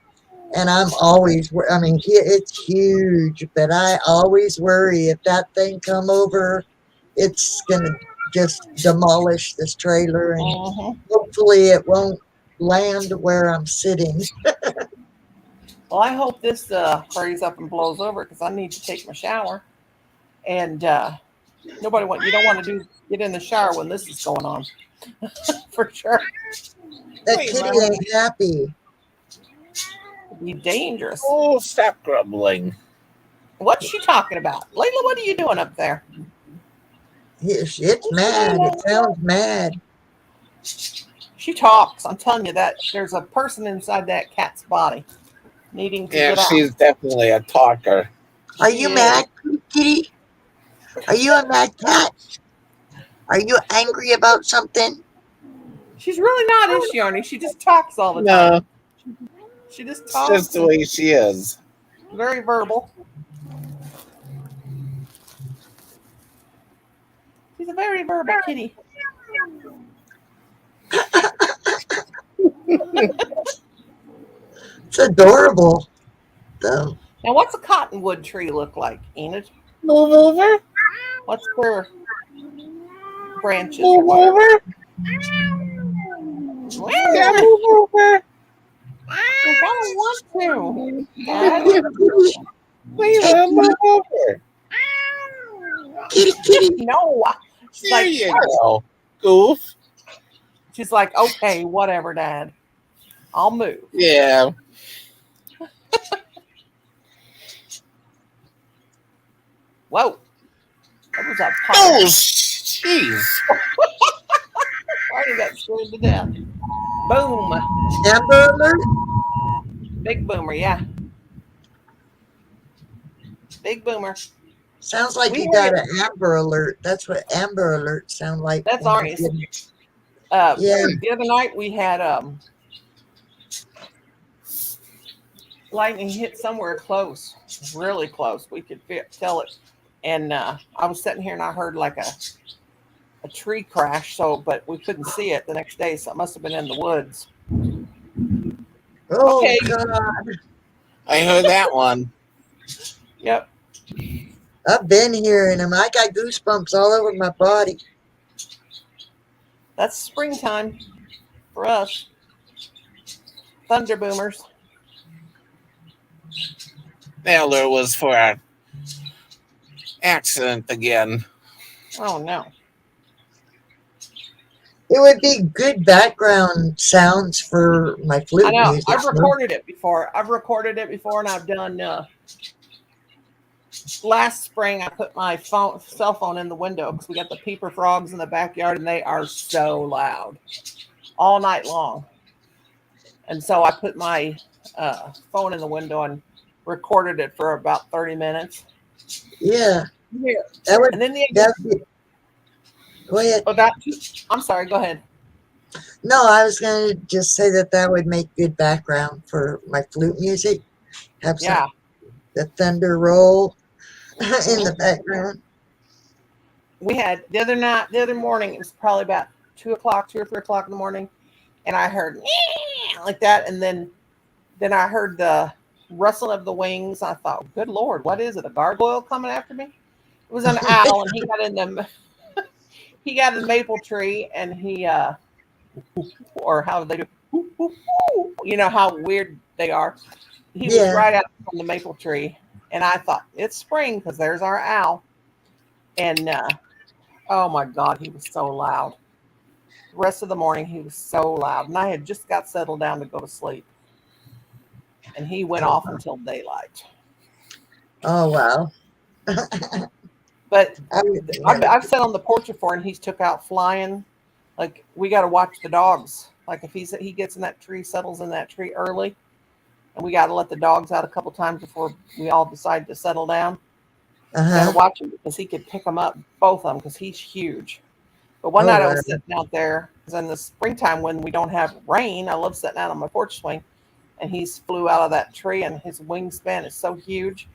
Speaker 3: I'm always, I mean, it's huge, but I always worry if that thing come over, it's going to just demolish this trailer, and hopefully it won't land where I'm sitting.
Speaker 1: Well, I hope this hurries up and blows over because I need to take my shower. And you don't want to get in the shower when this is going on. For sure.
Speaker 3: That kitty ain't happy.
Speaker 1: It'd be dangerous.
Speaker 2: Oh, stop grumbling.
Speaker 1: What's she talking about? Layla, what are you doing up there?
Speaker 3: It's mad. It sounds mad.
Speaker 1: She talks. I'm telling you that there's a person inside that cat's body needing to get out.
Speaker 2: She's definitely a talker.
Speaker 3: Are you mad, kitty? Are you a mad cat? Are you angry about something?
Speaker 1: She's really not, is she, Arnie? She just talks all the time. She just talks.
Speaker 2: It's just the way she is.
Speaker 1: Very verbal. She's a very verbal kitty.
Speaker 3: It's adorable, though.
Speaker 1: Now, what's a cottonwood tree look like, Enid?
Speaker 2: Move over.
Speaker 1: What's their branches?
Speaker 2: Move over. Yeah, move over.
Speaker 1: I don't want to. Dad.
Speaker 2: Layla, move over.
Speaker 3: Kitty, kitty.
Speaker 1: No. She's
Speaker 2: There
Speaker 1: like,
Speaker 2: you go. Goof.
Speaker 1: She's like, okay, whatever, Dad. I'll move.
Speaker 2: Yeah.
Speaker 1: Whoa. That was a pop.
Speaker 2: Oh, jeez.
Speaker 1: Already got scared to death. Boom.
Speaker 3: Amber alert?
Speaker 1: Big boomer, yeah. Big boomer.
Speaker 3: Sounds like
Speaker 1: We
Speaker 3: you got
Speaker 1: heard
Speaker 3: an Amber alert. That's what Amber alerts sound like.
Speaker 1: That's
Speaker 3: when you
Speaker 1: Arnie's.
Speaker 3: get- Yeah.
Speaker 1: The other night we had lightning hit somewhere close, really close. We could tell it. And I was sitting here and I heard like a tree crash. But we couldn't see it the next day. So it must have been in the woods.
Speaker 3: Oh,
Speaker 1: Okay.
Speaker 3: God.
Speaker 2: I heard that one.
Speaker 1: Yep.
Speaker 3: I've been hearing them. I got goosebumps all over my body.
Speaker 1: That's springtime for us. Thunder boomers.
Speaker 2: Mailer was for an accident again.
Speaker 1: Oh no.
Speaker 3: It would be good background sounds for my flute
Speaker 1: I know.
Speaker 3: music.
Speaker 1: I've recorded it before. And I've done last spring I put my cell phone in the window because we got the peeper frogs in the backyard and they are so loud all night long. And so I put my phone in the window and recorded it for about 30 minutes.
Speaker 3: Yeah.
Speaker 1: Yeah.
Speaker 3: That would,
Speaker 1: And then
Speaker 3: go ahead.
Speaker 1: I'm sorry, go ahead.
Speaker 3: No, I was going to just say that would make good background for my flute music. Have some the thunder roll in the background.
Speaker 1: We had the other morning, it was probably about 2 or 3 o'clock in the morning, and I heard like that, and then I heard the rustle of the wings. I thought, good Lord, what is it? A gargoyle coming after me? It was an owl, and he got in the maple tree, and he or how they do, you know how weird they are. He was right out from the maple tree, and I thought it's spring because there's our owl. And oh my God, he was so loud. The rest of the morning, he was so loud, and I had just got settled down to go to sleep, and he went off until daylight.
Speaker 3: Oh wow.
Speaker 1: But
Speaker 3: I would
Speaker 1: I've sat on the porch before, and he's took out flying. Like we got to watch the dogs. Like if he gets in that tree, settles in that tree early, and we got to let the dogs out a couple times before we all decide to settle down. You got to
Speaker 3: Uh-huh.
Speaker 1: watch him because he could pick them up, both of them, because he's huge. But one
Speaker 3: Oh,
Speaker 1: night I
Speaker 3: wow.
Speaker 1: was sitting out there, because in the springtime when we don't have rain, I love sitting out on my porch swing, and he's flew out of that tree, and his wingspan is so huge,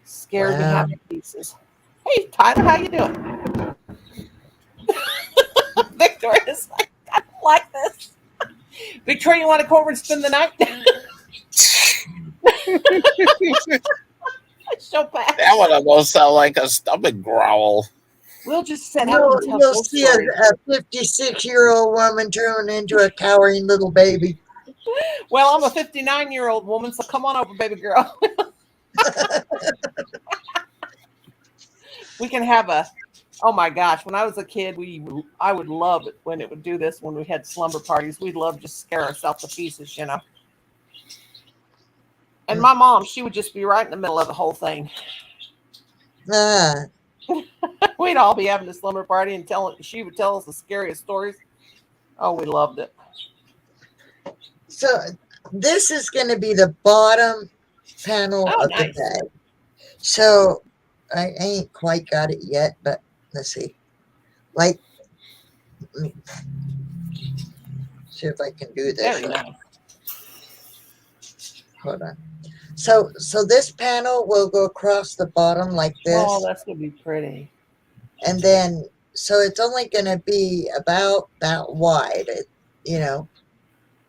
Speaker 1: scared me
Speaker 3: Wow.
Speaker 1: half to pieces. Hey Tyler, how you doing? Victoria's like, I don't like this. Victoria, you want to come over and spend the night? So bad.
Speaker 2: That one almost sounded like a stomach growl.
Speaker 1: We'll just sit out and tell
Speaker 3: You'll
Speaker 1: ghost
Speaker 3: see
Speaker 1: stories.
Speaker 3: a 56-year-old woman turn into a cowering little baby.
Speaker 1: Well, I'm a 59-year-old woman, so come on over, baby girl. We can have a. Oh my gosh! When I was a kid, I would love it when it would do this when we had slumber parties. We'd love to scare ourselves to pieces, you know. And my mom, she would just be right in the middle of the whole thing.
Speaker 3: Ah,
Speaker 1: We'd all be having a slumber party and she would tell us the scariest stories. Oh, we loved it.
Speaker 3: so this is going to be the bottom panel
Speaker 1: Oh,
Speaker 3: of the
Speaker 1: nice.
Speaker 3: bag. So I ain't quite got it yet, but let's see. Like, let me see if I can do this.
Speaker 1: Very nice.
Speaker 3: Hold on. So this panel will go across the bottom like this,
Speaker 1: Oh, that's gonna be pretty.
Speaker 3: and then so it's only going to be about that wide, you know,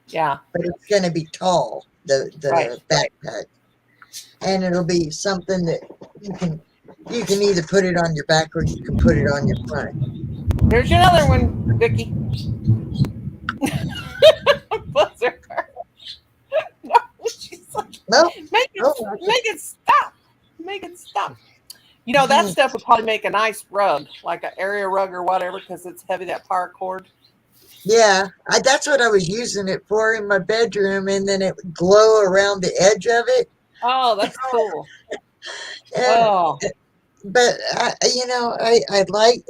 Speaker 1: Yeah.
Speaker 3: but it's going to be tall, the
Speaker 1: Right.
Speaker 3: backpack, and it'll be something that you can either put it on your back or you can put it on your front.
Speaker 1: Here's another one, Vicky. Buzzer. No, she's like,
Speaker 3: No,
Speaker 1: make it stop. Make it stop. You know, that stuff would probably make a nice rug, like an area rug or whatever, because it's heavy, that paracord.
Speaker 3: yeah, that's what I was using it for in my bedroom, and then it would glow around the edge of it.
Speaker 1: Oh, that's cool.
Speaker 3: And,
Speaker 1: Oh,
Speaker 3: but I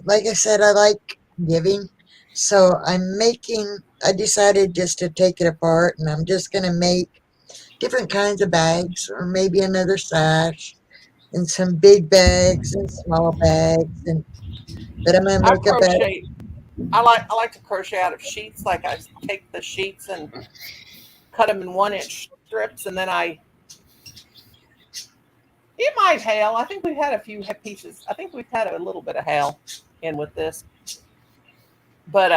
Speaker 3: like I said, I like giving, so I decided just to take it apart, and I'm just gonna make different kinds of bags, or maybe another sash, and some big bags and small bags, and but I'm gonna
Speaker 1: I
Speaker 3: make a bag.
Speaker 1: crochet. I like to crochet out of sheets. Like I take the sheets and cut them in 1-inch strips, and then it might hail. I think we've had a few pieces. I think we've had a little bit of hail in with this, but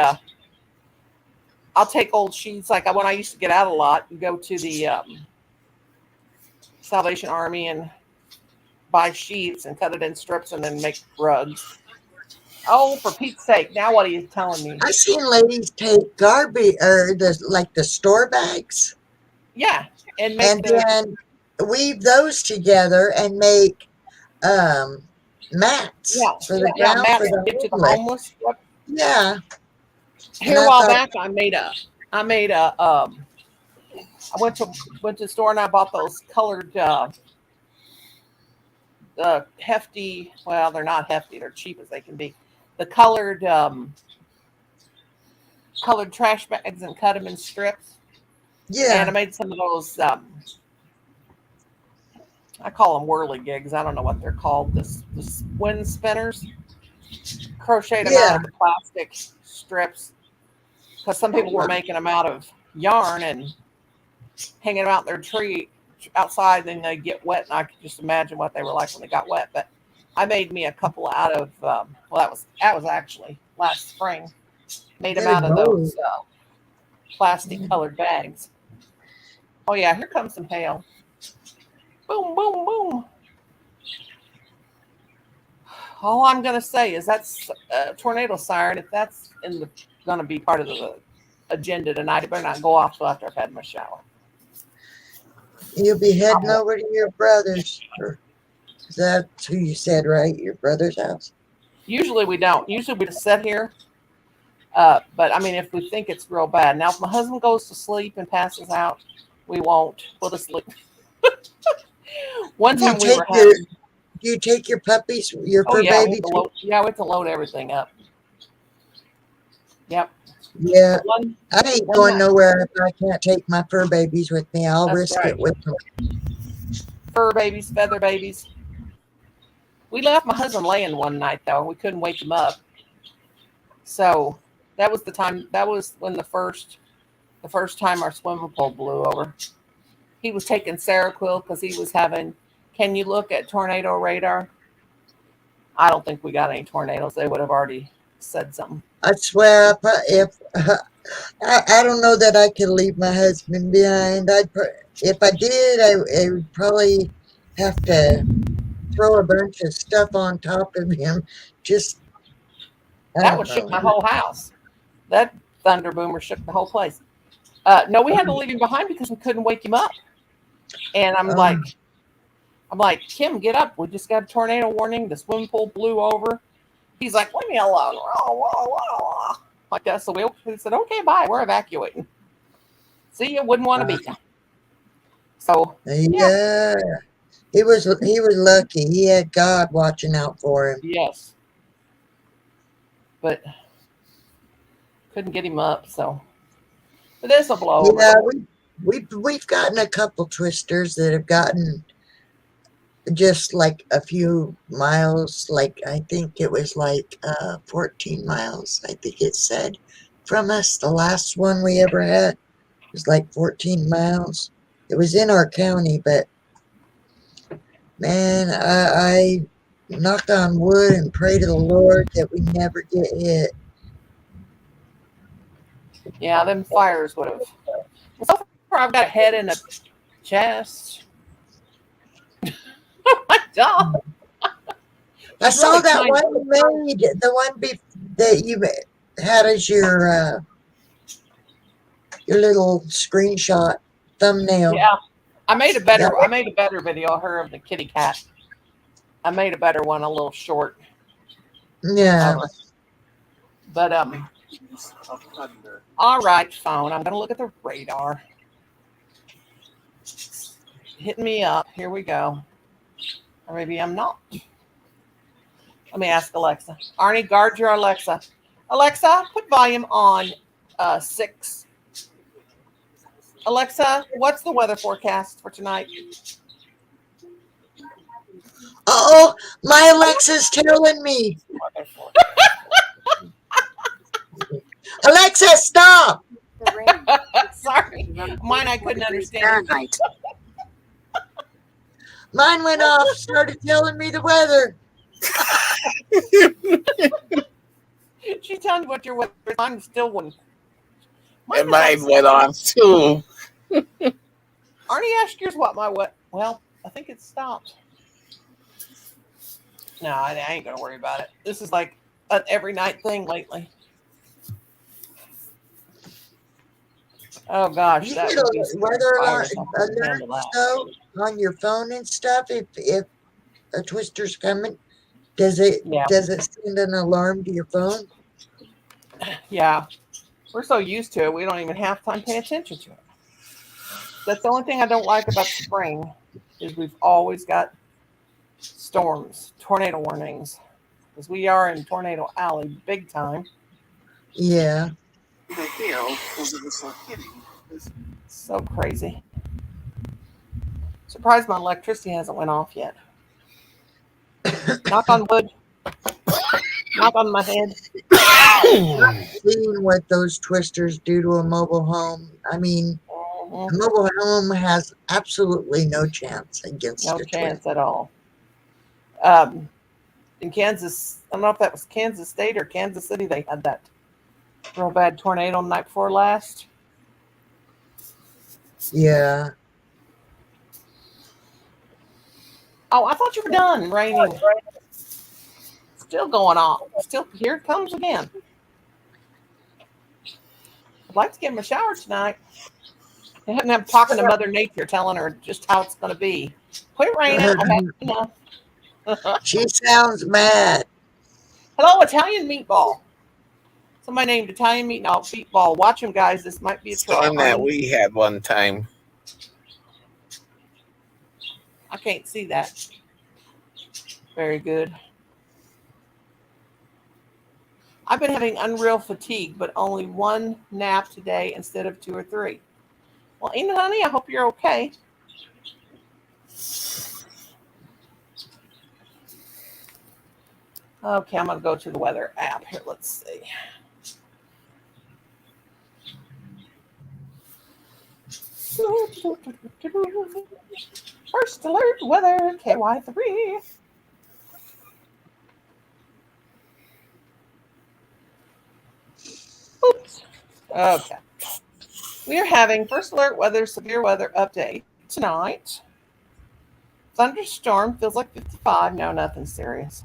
Speaker 1: I'll take old sheets. Like when I used to get out a lot and go to the Salvation Army and buy sheets and cut it in strips and then make rugs. Oh, for Pete's sake! Now what are you telling me?
Speaker 3: I've seen ladies take garbage or the store bags,
Speaker 1: Yeah, and make
Speaker 3: and then weave those together and make mats for the ground
Speaker 1: Matt
Speaker 3: for the
Speaker 1: give to the
Speaker 3: homeless.
Speaker 1: homeless. Yep.
Speaker 3: Yeah,
Speaker 1: Here
Speaker 3: and
Speaker 1: a
Speaker 3: I
Speaker 1: while
Speaker 3: thought,
Speaker 1: back, I went to the store and I bought those colored hefty. Well, they're not hefty; they're cheap as they can be. The colored trash bags and cut them in strips. And
Speaker 3: yeah,
Speaker 1: I made some of those. I call them whirligigs. I don't know what they're called. The wind spinners. Crocheted them out
Speaker 3: yeah,
Speaker 1: of the plastic strips because some people were making them out of yarn and hanging them out in their tree outside. Then they get wet, and I could just imagine what they were like when they got wet. But I made me a couple out of. Well, that was actually last spring. Made them
Speaker 3: there
Speaker 1: out
Speaker 3: you
Speaker 1: of
Speaker 3: go.
Speaker 1: those plastic colored bags. Oh yeah, here comes some hail. Boom, boom, boom. All I'm going to say is that's a tornado siren. If that's going to be part of the agenda tonight, it better not go off till after I've had my shower.
Speaker 3: You'll be heading over to your brother's. Is that who you said, right? Your brother's house.
Speaker 1: Usually we don't. Usually we just sit here. But I mean, if we think it's real bad. Now, if my husband goes to sleep and passes out, we won't. We'll just sleep. One
Speaker 3: Do you
Speaker 1: time we
Speaker 3: take
Speaker 1: were
Speaker 3: your
Speaker 1: having.
Speaker 3: do you take your puppies, your
Speaker 1: Oh
Speaker 3: fur
Speaker 1: yeah,
Speaker 3: babies?
Speaker 1: we have to load everything up. Yep.
Speaker 3: Yeah,
Speaker 1: One,
Speaker 3: I ain't
Speaker 1: one
Speaker 3: going
Speaker 1: night.
Speaker 3: nowhere if I can't take my fur babies with me. I'll
Speaker 1: That's
Speaker 3: risk
Speaker 1: right.
Speaker 3: it with them.
Speaker 1: Fur babies, feather babies. We left my husband laying one night though. We couldn't wake him up. So that was the time. That was when the first time our swimming pool blew over. He was taking Seroquel because he was having. Can you look at tornado radar? I don't think we got any tornadoes. They would have already said something.
Speaker 3: I swear, if I don't know that I could leave my husband behind. If I did, I would probably have to throw a bunch of stuff on top of him. Just I
Speaker 1: That
Speaker 3: don't
Speaker 1: would shook
Speaker 3: know.
Speaker 1: my whole house. That thunder boomer shook the whole place. No, we had to leave him behind because we couldn't wake him up. And I'm like, Kim, get up. We just got a tornado warning. The swimming pool blew over. He's like, leave me alone. Like that. So we said, okay, bye. We're evacuating. See, you wouldn't want to be. So
Speaker 3: Yeah, he was lucky. He had God watching out for him.
Speaker 1: yes, but couldn't get him up. So, but this will blow over.
Speaker 3: Yeah, we've gotten a couple twisters that have gotten just like a few miles. Like I think it was like 14 miles. I think it said from us. The last one we ever had was like 14 miles. It was in our county, but man, I knock on wood and pray to the Lord that we never get hit.
Speaker 1: Yeah, them fires would have. So far, I've got a head and a chest. My dog.
Speaker 3: I
Speaker 1: She's
Speaker 3: saw
Speaker 1: really
Speaker 3: that
Speaker 1: tiny.
Speaker 3: one you made, the one that you had as your little screenshot thumbnail.
Speaker 1: Yeah, I made a better.
Speaker 3: That-
Speaker 1: I made a better video of her of the kitty cat. I made a better one, a little short.
Speaker 3: Yeah.
Speaker 1: But all right, phone. I'm gonna look at the radar. Hitting me up. Here we go. Or maybe I'm not. Let me ask Alexa. Arnie, guard your Alexa. Alexa, put volume on 6. Alexa, what's the weather forecast for tonight?
Speaker 3: Oh, my Alexa's telling me. Alexa, stop!
Speaker 1: Sorry, mine I couldn't understand.
Speaker 4: Fahrenheit.
Speaker 3: Mine went off, started telling me the weather.
Speaker 1: She's telling you what your weather is. Mine still wouldn't.
Speaker 2: And mine went off too.
Speaker 1: Arnie asked yours what my what? Well, I think it stopped. No, I ain't gonna worry about it. This is like an every night thing lately. Oh gosh,
Speaker 3: You
Speaker 1: that
Speaker 3: get
Speaker 1: would be
Speaker 3: a weather alert
Speaker 1: tiresome to handle that.
Speaker 3: though on your phone and stuff. If a twister's coming, does it
Speaker 1: Yeah.
Speaker 3: send an alarm to your phone?
Speaker 1: Yeah, we're so used to it, we don't even have time to pay attention to it. That's the only thing I don't like about spring is we've always got storms, tornado warnings, because we are in Tornado Alley big time.
Speaker 3: Yeah.
Speaker 1: So crazy. Surprised my electricity hasn't went off yet. Knock on wood. Knock on my head.
Speaker 3: Seeing what those twisters do to a mobile home. I mean,
Speaker 1: Mhm.
Speaker 3: a mobile home has absolutely no chance against
Speaker 1: No
Speaker 3: a
Speaker 1: chance
Speaker 3: twister.
Speaker 1: at all. In Kansas, I don't know if that was Kansas State or Kansas City, they had that real bad tornado the night before last.
Speaker 3: Yeah.
Speaker 1: Oh, I thought you were done raining. Still going on. Still, here it comes again. I'd like to give him a shower tonight. I haven't have talking to Mother Nature, telling her just how it's going to be. Quit raining. I've had enough.
Speaker 3: She sounds mad.
Speaker 1: Hello, Italian Meatball. Somebody named Italian Meatball. Watch him, guys. This might be a troll.
Speaker 2: Storm that we had one time.
Speaker 1: I can't see that. Very good. I've been having unreal fatigue, but only one nap today instead of two or three. Well, Enid, honey, I hope you're okay. Okay, I'm going to go to the weather app here. Let's see. First alert weather, KY3. Oops. Okay. We are having first alert weather, severe weather update tonight. Thunderstorm feels like 55. No, nothing serious.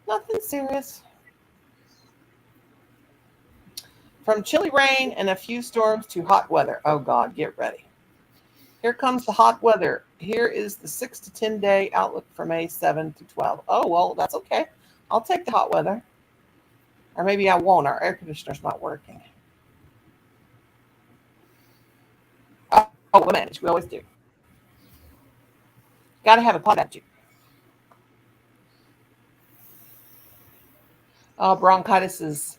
Speaker 1: Nothing serious. From chilly rain and a few storms to hot weather. Oh, God, get ready. Here comes the hot weather. Here is the 6 to 10 day outlook for May 7 to 12. Oh, well, that's okay. I'll take the hot weather. Or maybe I won't. Our air conditioner's not working. Oh, we'll manage. We always do. Got to have a pot at you. Oh, bronchitis is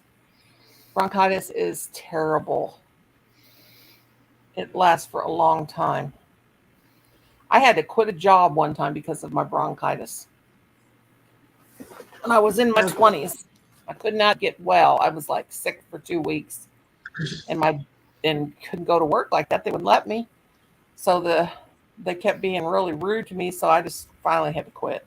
Speaker 1: terrible. It lasts for a long time. I had to quit a job one time because of my bronchitis. When I was in my 20s, I could not get well. I was like sick for 2 weeks, and couldn't go to work like that. They wouldn't let me. So they kept being really rude to me. So I just finally had to quit.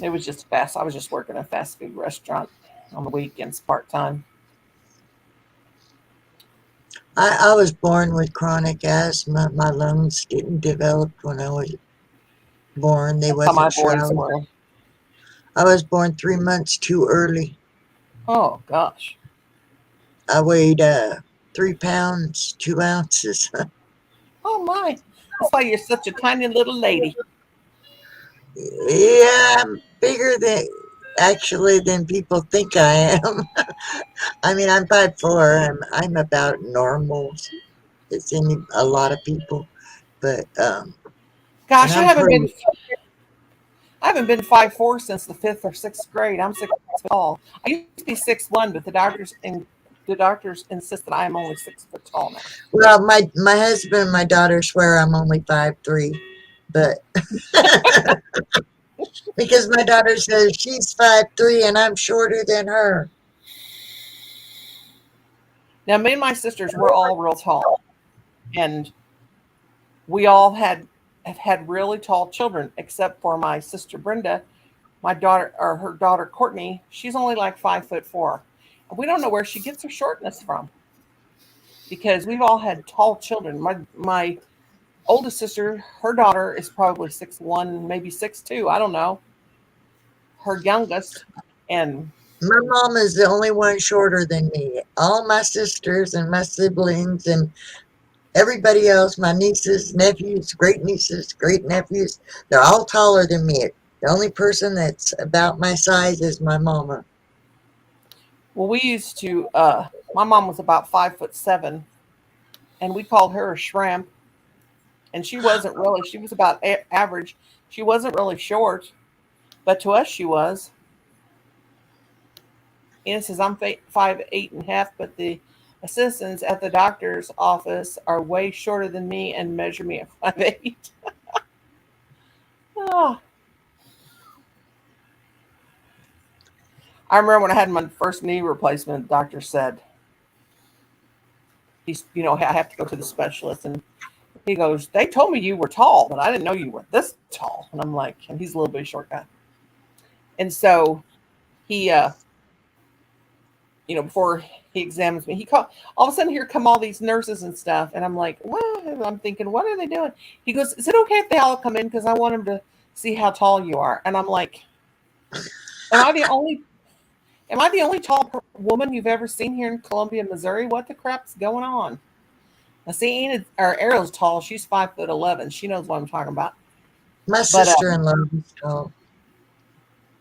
Speaker 1: It was just fast. I was just working a fast food restaurant on the weekends part time.
Speaker 3: I was born with chronic asthma. My lungs didn't develop when I was born. They
Speaker 1: That's how my
Speaker 3: wasn't sure.
Speaker 1: boys were.
Speaker 3: I was born 3 months too early.
Speaker 1: Oh gosh.
Speaker 3: I weighed 3 pounds 2 ounces.
Speaker 1: Oh my. That's why you're such a tiny little lady.
Speaker 3: Yeah, I'm bigger than people think I am. I mean, I'm 5'4". I'm about normal. It's in a lot of people, but
Speaker 1: Gosh,
Speaker 3: and I'm pretty.
Speaker 1: I haven't been 5'4" since the 5th or 6th grade. I'm 6 foot tall. I used to be 6'1", but the doctors insist that I am only 6 foot tall now.
Speaker 3: Well, my husband and my daughter swear I'm only 5'3", but because my daughter says she's 5'3" and I'm shorter than her.
Speaker 1: Now, me and my sisters were all real tall, and we all have had really tall children, except for my sister Brenda, her daughter Courtney. She's only like 5'4". We don't know where she gets her shortness from because we've all had tall children. My oldest sister, her daughter is probably 6'1", maybe 6'2". I don't know. Her youngest, and
Speaker 3: My mom is the only one shorter than me. All my sisters and my siblings and everybody else, my nieces, nephews, great nieces, great nephews, they're all taller than me. The only person that's about my size is my mama.
Speaker 1: well, we used to. My mom was about 5'7", and we called her a shrimp. And she wasn't really. She was about average. She wasn't really short, but to us she was. Ian says I'm 5'8.5", but the assistants at the doctor's office are way shorter than me and measure me at 5'8". Oh. I remember when I had my first knee replacement, the doctor said, I have to go to the specialist. And he goes, they told me you were tall, but I didn't know you were this tall. And I'm like, and he's a little bit short guy. And so he, before he examines me, all of a sudden here come all these nurses and stuff. And I'm like, what? And I'm thinking, what are they doing? He goes, is it okay if they all come in? Because I want them to see how tall you are. And I'm like, am I the only tall woman you've ever seen here in Columbia, Missouri? What the crap's going on? Now, see, Ariel's tall. She's 5'11". She knows what I'm talking about.
Speaker 3: My sister-in-law is tall.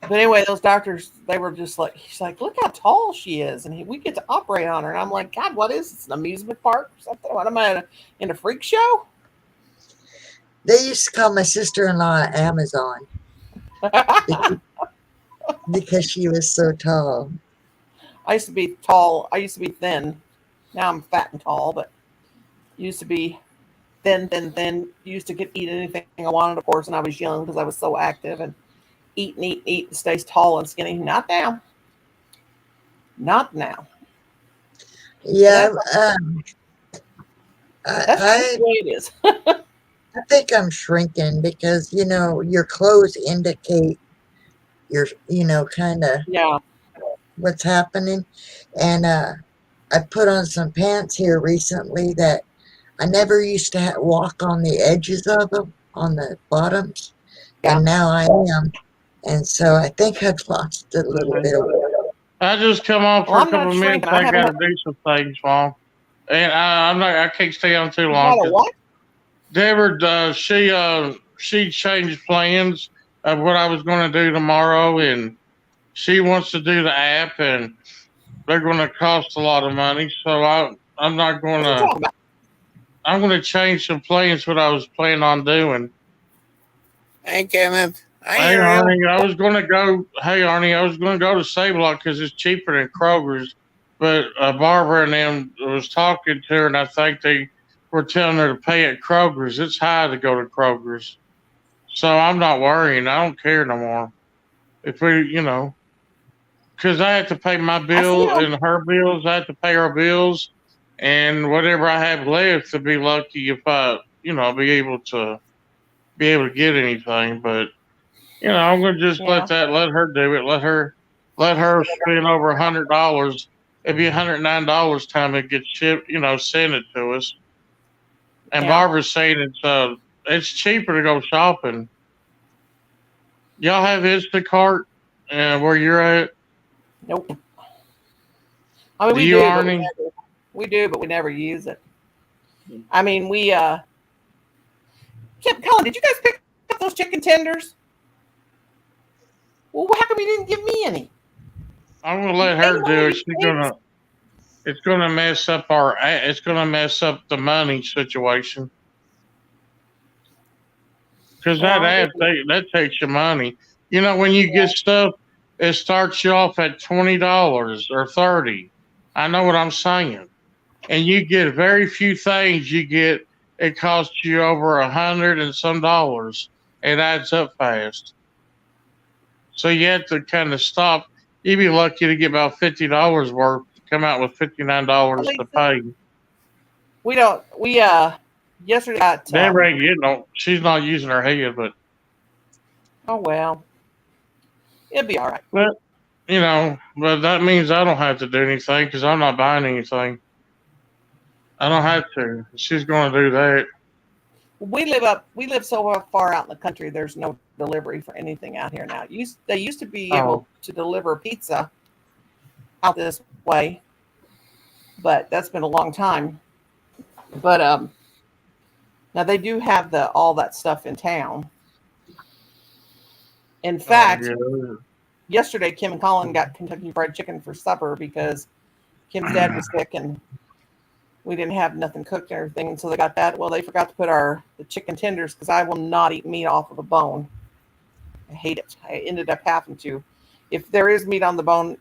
Speaker 1: But anyway, those doctors, they were just like, he's like, look how tall she is. And we get to operate on her. And I'm like, God, what is this? An amusement park or something? What am I in a freak show?
Speaker 3: They used to call my sister-in-law Amazon because, because she was so tall.
Speaker 1: I used to be tall. I used to be thin. Now I'm fat and tall, but used to be thin. Used to eat anything I wanted, of course, when I was young because I was so active and eat, and stay tall and skinny. Not now. Not now. But
Speaker 3: Yeah,
Speaker 1: that's just
Speaker 3: I
Speaker 1: the way it is.
Speaker 3: I think I'm shrinking because your clothes indicate your kind of
Speaker 1: Yeah.
Speaker 3: what's happening, and I put on some pants here recently that I never used to walk on the edges of them on the bottoms,
Speaker 1: Yeah.
Speaker 3: and now I am, and so I think I've lost a little bit of weight.
Speaker 4: I just come on
Speaker 1: Well,
Speaker 4: for a
Speaker 1: I'm
Speaker 4: couple
Speaker 1: not
Speaker 4: of minutes.
Speaker 1: shrinking. I
Speaker 4: I
Speaker 1: haven't
Speaker 4: gotta
Speaker 1: had.
Speaker 4: do some things, Mom, and I'm not. I can't stay on too
Speaker 1: You
Speaker 4: long
Speaker 1: got a
Speaker 4: because
Speaker 1: what?
Speaker 4: Deborah, she changed plans of what I was going to do tomorrow, and she wants to do the app, and they're going to cost a lot of money. So I'm not going
Speaker 1: What are you
Speaker 4: to.
Speaker 1: talking about?
Speaker 4: I'm going to change some plans what I was planning on doing.
Speaker 2: Hey, Kenneth. Hi,
Speaker 4: Hey
Speaker 2: Ariel.
Speaker 4: Arnie, I was going to go. Hey Arnie, I was going to go to Save a Lot because it's cheaper than Kroger's. But Barbara and them was talking to her, and I think they were telling her to pay at Kroger's. It's high to go to Kroger's, so I'm not worrying. I don't care no more. If because I have to pay my
Speaker 1: I see
Speaker 4: bill
Speaker 1: them.
Speaker 4: and her bills. I have to pay our bills, and whatever I have left to be lucky if I, be able to get anything. But I'm gonna just
Speaker 1: Yeah.
Speaker 4: let her do it. Let her spend over $100. It'd be $109 time it gets shipped. Send it to us. And
Speaker 1: Yeah.
Speaker 4: Barbara's saying it's cheaper to go shopping. Y'all have Instacart, where you're at?
Speaker 1: Nope. I mean,
Speaker 4: Do
Speaker 1: we
Speaker 4: you,
Speaker 1: do, but
Speaker 4: Arnie?
Speaker 1: we never use it. I mean, Colin, did you guys pick up those chicken tenders? Well, how come you didn't give me any?
Speaker 4: I'm gonna
Speaker 1: You
Speaker 4: let
Speaker 1: ate
Speaker 4: her
Speaker 1: one
Speaker 4: do
Speaker 1: of
Speaker 4: it.
Speaker 1: these things?
Speaker 4: It's gonna mess up it's gonna mess up the money situation. Because that
Speaker 1: Well,
Speaker 4: app, that takes your money. When you get stuff, it starts you off at $20 or 30. I know what I'm saying. And you get very few things. It costs you over 100 and some dollars. It adds up fast. So you have to kind of stop. You'd be lucky to get about $50 worth. Come out with $59 to
Speaker 1: Lisa,
Speaker 4: pay.
Speaker 1: we don't. We yesterday got.
Speaker 4: Deborah ain't getting no. She's not using her head,
Speaker 1: Oh well, it'll be all right.
Speaker 4: but but that means I don't have to do anything because I'm not buying anything. I don't have to. She's going to do that.
Speaker 1: We live so far out in the country. There's no delivery for anything out here now. They used to be able
Speaker 4: Oh,
Speaker 1: to deliver pizza out this way, but that's been a long time. But now they do have the all that stuff in town. In
Speaker 4: oh
Speaker 1: fact,
Speaker 4: yeah.
Speaker 1: yesterday Kim and Colin got Kentucky Fried Chicken for supper because Kim's dad was sick and we didn't have nothing cooked and everything, and so they got that. Well, they forgot to put the chicken tenders because I will not eat meat off of a bone. I hate it. I ended up having to. If there is meat on the bone,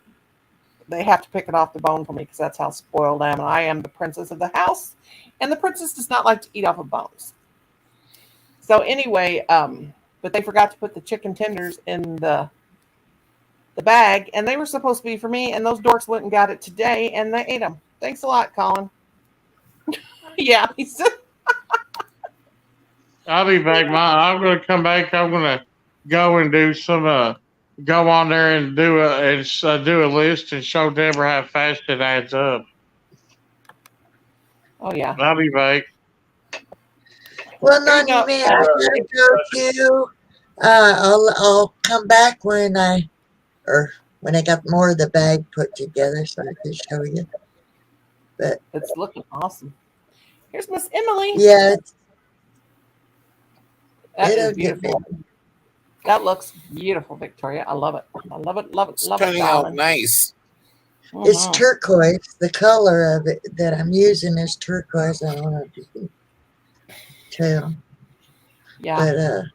Speaker 1: they have to pick it off the bone for me because that's how spoiled I am. And I am the princess of the house, and the princess does not like to eat off of bones. So anyway, but they forgot to put the chicken tenders in the bag, and they were supposed to be for me. And those dorks went and got it today, and they ate them. Thanks a lot, Colin. Yeah, he said.
Speaker 4: I'll be back. I'm going to come back. I'm going to go and do some. Go on there and do a list and show Deborah how fast it adds up.
Speaker 1: Oh yeah.
Speaker 4: I'll be back.
Speaker 3: Well,
Speaker 1: There you
Speaker 3: Nani,
Speaker 1: go.
Speaker 3: man, I gotta go too. I'll come back when I got more of the bag put together so I can show you. But
Speaker 1: It's looking awesome. Here's Miss Emily.
Speaker 3: yeah,
Speaker 1: That is
Speaker 3: it'll get
Speaker 1: beautiful.
Speaker 3: big.
Speaker 1: That looks beautiful, Victoria. I love it. I love it. Love it.
Speaker 2: It's
Speaker 1: Love it,
Speaker 2: turning out
Speaker 1: darling.
Speaker 2: nice.
Speaker 3: It's
Speaker 1: Mhm.
Speaker 3: turquoise. The color of it that I'm using is turquoise. I don't know if you can tell.
Speaker 1: Yeah.
Speaker 3: But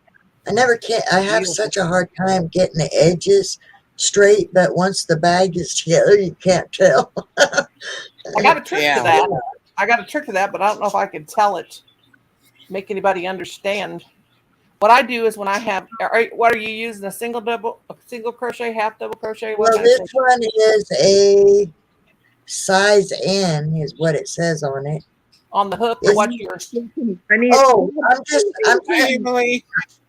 Speaker 3: I never can. I have
Speaker 1: Beautiful.
Speaker 3: such a hard time getting the edges straight. But once the bag is together, you can't tell.
Speaker 1: I got a trick
Speaker 2: Yeah.
Speaker 1: to that. I got a trick to that, but I don't know if I can tell it, make anybody understand. What I do is when I have, what are you using? A single crochet, half double crochet? What
Speaker 3: Well,
Speaker 1: kind of
Speaker 3: this
Speaker 1: crochet?
Speaker 3: one is a size N, is what it says on it.
Speaker 1: On the hook, or
Speaker 3: It's,
Speaker 1: what's yours?
Speaker 5: I need.
Speaker 3: oh,
Speaker 2: Hi, Emily.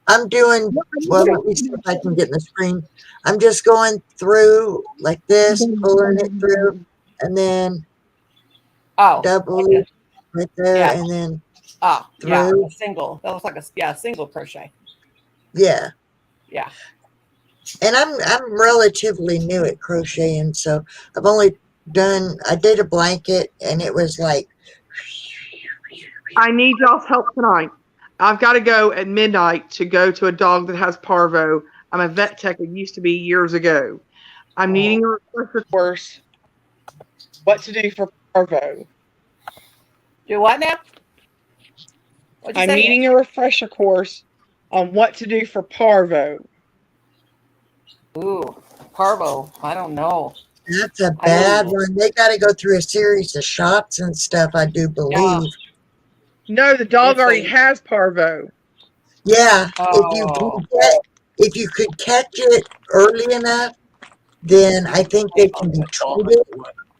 Speaker 3: I'm doing, well, let me see if I can get in the screen. I'm just going through like this, pulling it through, and then
Speaker 1: Oh,
Speaker 3: double
Speaker 1: okay.
Speaker 3: it right there,
Speaker 1: Yeah.
Speaker 3: and then
Speaker 1: Oh, yeah,
Speaker 3: through.
Speaker 1: a single. That looks like a single crochet.
Speaker 3: Yeah.
Speaker 1: Yeah.
Speaker 3: And I'm relatively new at crocheting, so I've only I did a blanket, and it was like,
Speaker 5: I need y'all's help tonight. I've got to go at midnight to go to a dog that has parvo. I'm a vet tech. It used to be years ago. I'm needing a refresher course. What to do for parvo?
Speaker 1: Do what now? What'd you
Speaker 5: I'm
Speaker 1: say?
Speaker 5: needing a refresher course on what to do for parvo.
Speaker 1: Ooh, parvo. I don't know.
Speaker 3: that's a
Speaker 1: I
Speaker 3: bad
Speaker 1: don't-
Speaker 3: one. They got to go through a series of shots and stuff, I do believe.
Speaker 5: No, the dog
Speaker 1: Let's
Speaker 5: already
Speaker 1: see.
Speaker 5: has parvo.
Speaker 3: Yeah,
Speaker 1: Oh.
Speaker 3: if you could catch it early enough, then I think they can be treated,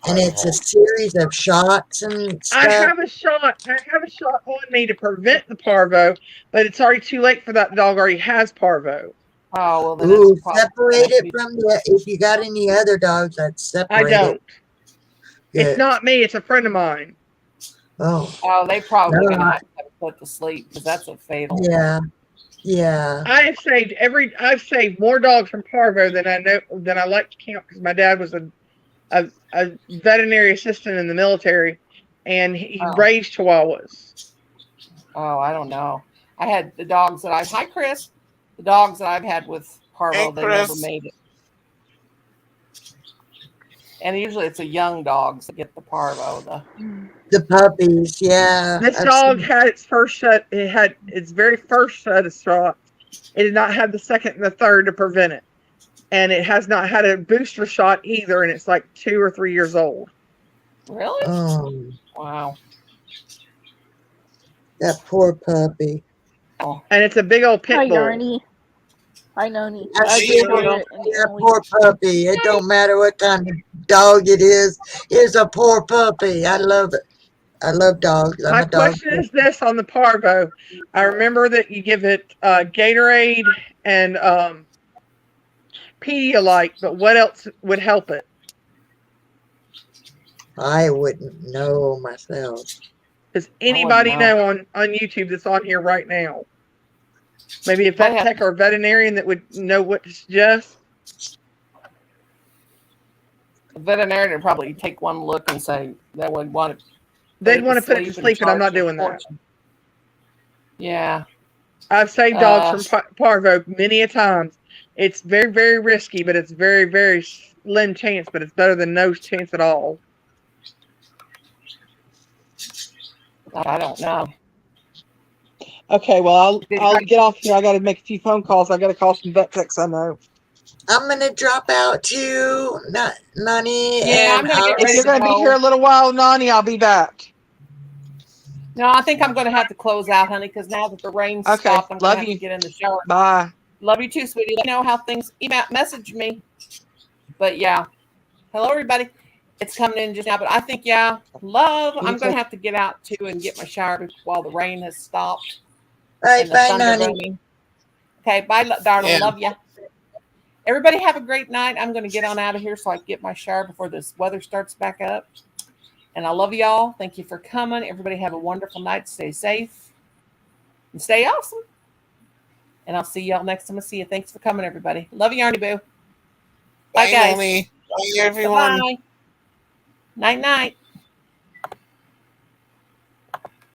Speaker 3: and it's a series of shots and
Speaker 5: I
Speaker 3: stuff.
Speaker 5: have a shot. I have a shot on me to prevent the parvo, but it's already too late for that. The dog already has parvo.
Speaker 1: Oh, well, then
Speaker 3: Ooh,
Speaker 1: it's probably
Speaker 3: separate it from the. If you got any other dogs, I'd
Speaker 5: I
Speaker 3: separate
Speaker 5: don't.
Speaker 3: it.
Speaker 5: It's
Speaker 3: Good.
Speaker 5: not me. It's a friend of mine.
Speaker 3: Oh,
Speaker 1: Oh, they probably
Speaker 3: No.
Speaker 1: gonna have to put to sleep because that's a fatal.
Speaker 3: yeah, yeah.
Speaker 5: I've saved more dogs from parvo than I like to count because my dad was a veterinary assistant in the military, and he
Speaker 1: Oh.
Speaker 5: raised chihuahuas.
Speaker 1: Oh, I don't know. I had the dogs that Hi, Chris. The dogs that I've had with parvo,
Speaker 2: Hey,
Speaker 1: they never
Speaker 2: Chris.
Speaker 1: made it. And usually it's a young dogs that get the parvo.
Speaker 3: The puppies, yeah.
Speaker 5: This
Speaker 3: I've
Speaker 5: dog
Speaker 3: seen-
Speaker 5: had its first set. It had its very first set of shots. It did not have the second and the third to prevent it, and it has not had a booster shot either. And it's like 2 or 3 years old.
Speaker 1: Really?
Speaker 3: Oh,
Speaker 1: Wow.
Speaker 3: that poor puppy.
Speaker 1: Oh,
Speaker 5: And it's a big old pit
Speaker 6: Hi,
Speaker 5: bull.
Speaker 6: Yarny. Hi, Noni.
Speaker 3: I
Speaker 6: I
Speaker 2: see
Speaker 6: just
Speaker 2: you.
Speaker 6: ordered it in
Speaker 3: That
Speaker 6: Italy.
Speaker 3: poor puppy. It don't matter what kind of dog it is. It's a poor puppy. I love it. I love dogs. I'm
Speaker 5: My
Speaker 3: a dog.
Speaker 5: question is this on the parvo. I remember that you give it Gatorade and Pedialyte, but what else would help it?
Speaker 3: I wouldn't know myself.
Speaker 5: Does anybody
Speaker 1: know.
Speaker 5: know on YouTube that's on here right now? Maybe a
Speaker 1: I
Speaker 5: vet
Speaker 1: have-
Speaker 5: tech or a veterinarian that would know what to suggest?
Speaker 1: the veterinarian would probably take one look and say that would want to.
Speaker 5: They'd want to put it to sleep, and I'm not
Speaker 1: charge
Speaker 5: doing
Speaker 1: a
Speaker 5: that.
Speaker 1: fortune. Yeah.
Speaker 5: I've saved dogs from parvo many a times. It's very, very risky, but it's very, very slim chance, but it's better than no chance at all.
Speaker 1: I don't know.
Speaker 5: Okay, well,
Speaker 1: Did
Speaker 5: I'll
Speaker 1: you-
Speaker 5: get off here. I got to make a few phone calls. I got to call some vet techs I know.
Speaker 3: I'm gonna drop out too, Nani.
Speaker 1: Yeah,
Speaker 3: and
Speaker 1: I'm gonna get
Speaker 5: If
Speaker 1: ready
Speaker 5: you're
Speaker 1: to
Speaker 5: going to be
Speaker 1: go.
Speaker 5: here a little while, Nani, I'll be back.
Speaker 1: No, I think I'm going to have to close out, honey, because now that the rain's
Speaker 5: Okay,
Speaker 1: stopped, I'm going
Speaker 5: love
Speaker 1: to have
Speaker 5: you.
Speaker 1: to get in the shower.
Speaker 5: Bye.
Speaker 1: Love you too, sweetie. Let me know how things. Message me. But yeah, hello everybody. It's coming in just now, but I think love.
Speaker 5: You
Speaker 1: I'm going
Speaker 5: too.
Speaker 1: to have to get out too and get my shower while the rain has stopped.
Speaker 3: All right,
Speaker 1: And the
Speaker 3: bye,
Speaker 1: thunder
Speaker 3: Nani.
Speaker 1: raining. Okay, bye, darling.
Speaker 2: Yeah.
Speaker 1: Love ya. Everybody have a great night. I'm going to get on out of here so I can get my shower before this weather starts back up. And I love y'all. Thank you for coming. Everybody have a wonderful night. Stay safe and stay awesome. And I'll see y'all next time I see you. Thanks for coming, everybody. Love you, Yarny Boo. Bye,
Speaker 2: Bye,
Speaker 1: guys.
Speaker 2: Naomi. Bye, everyone.
Speaker 1: Bye. Night, night.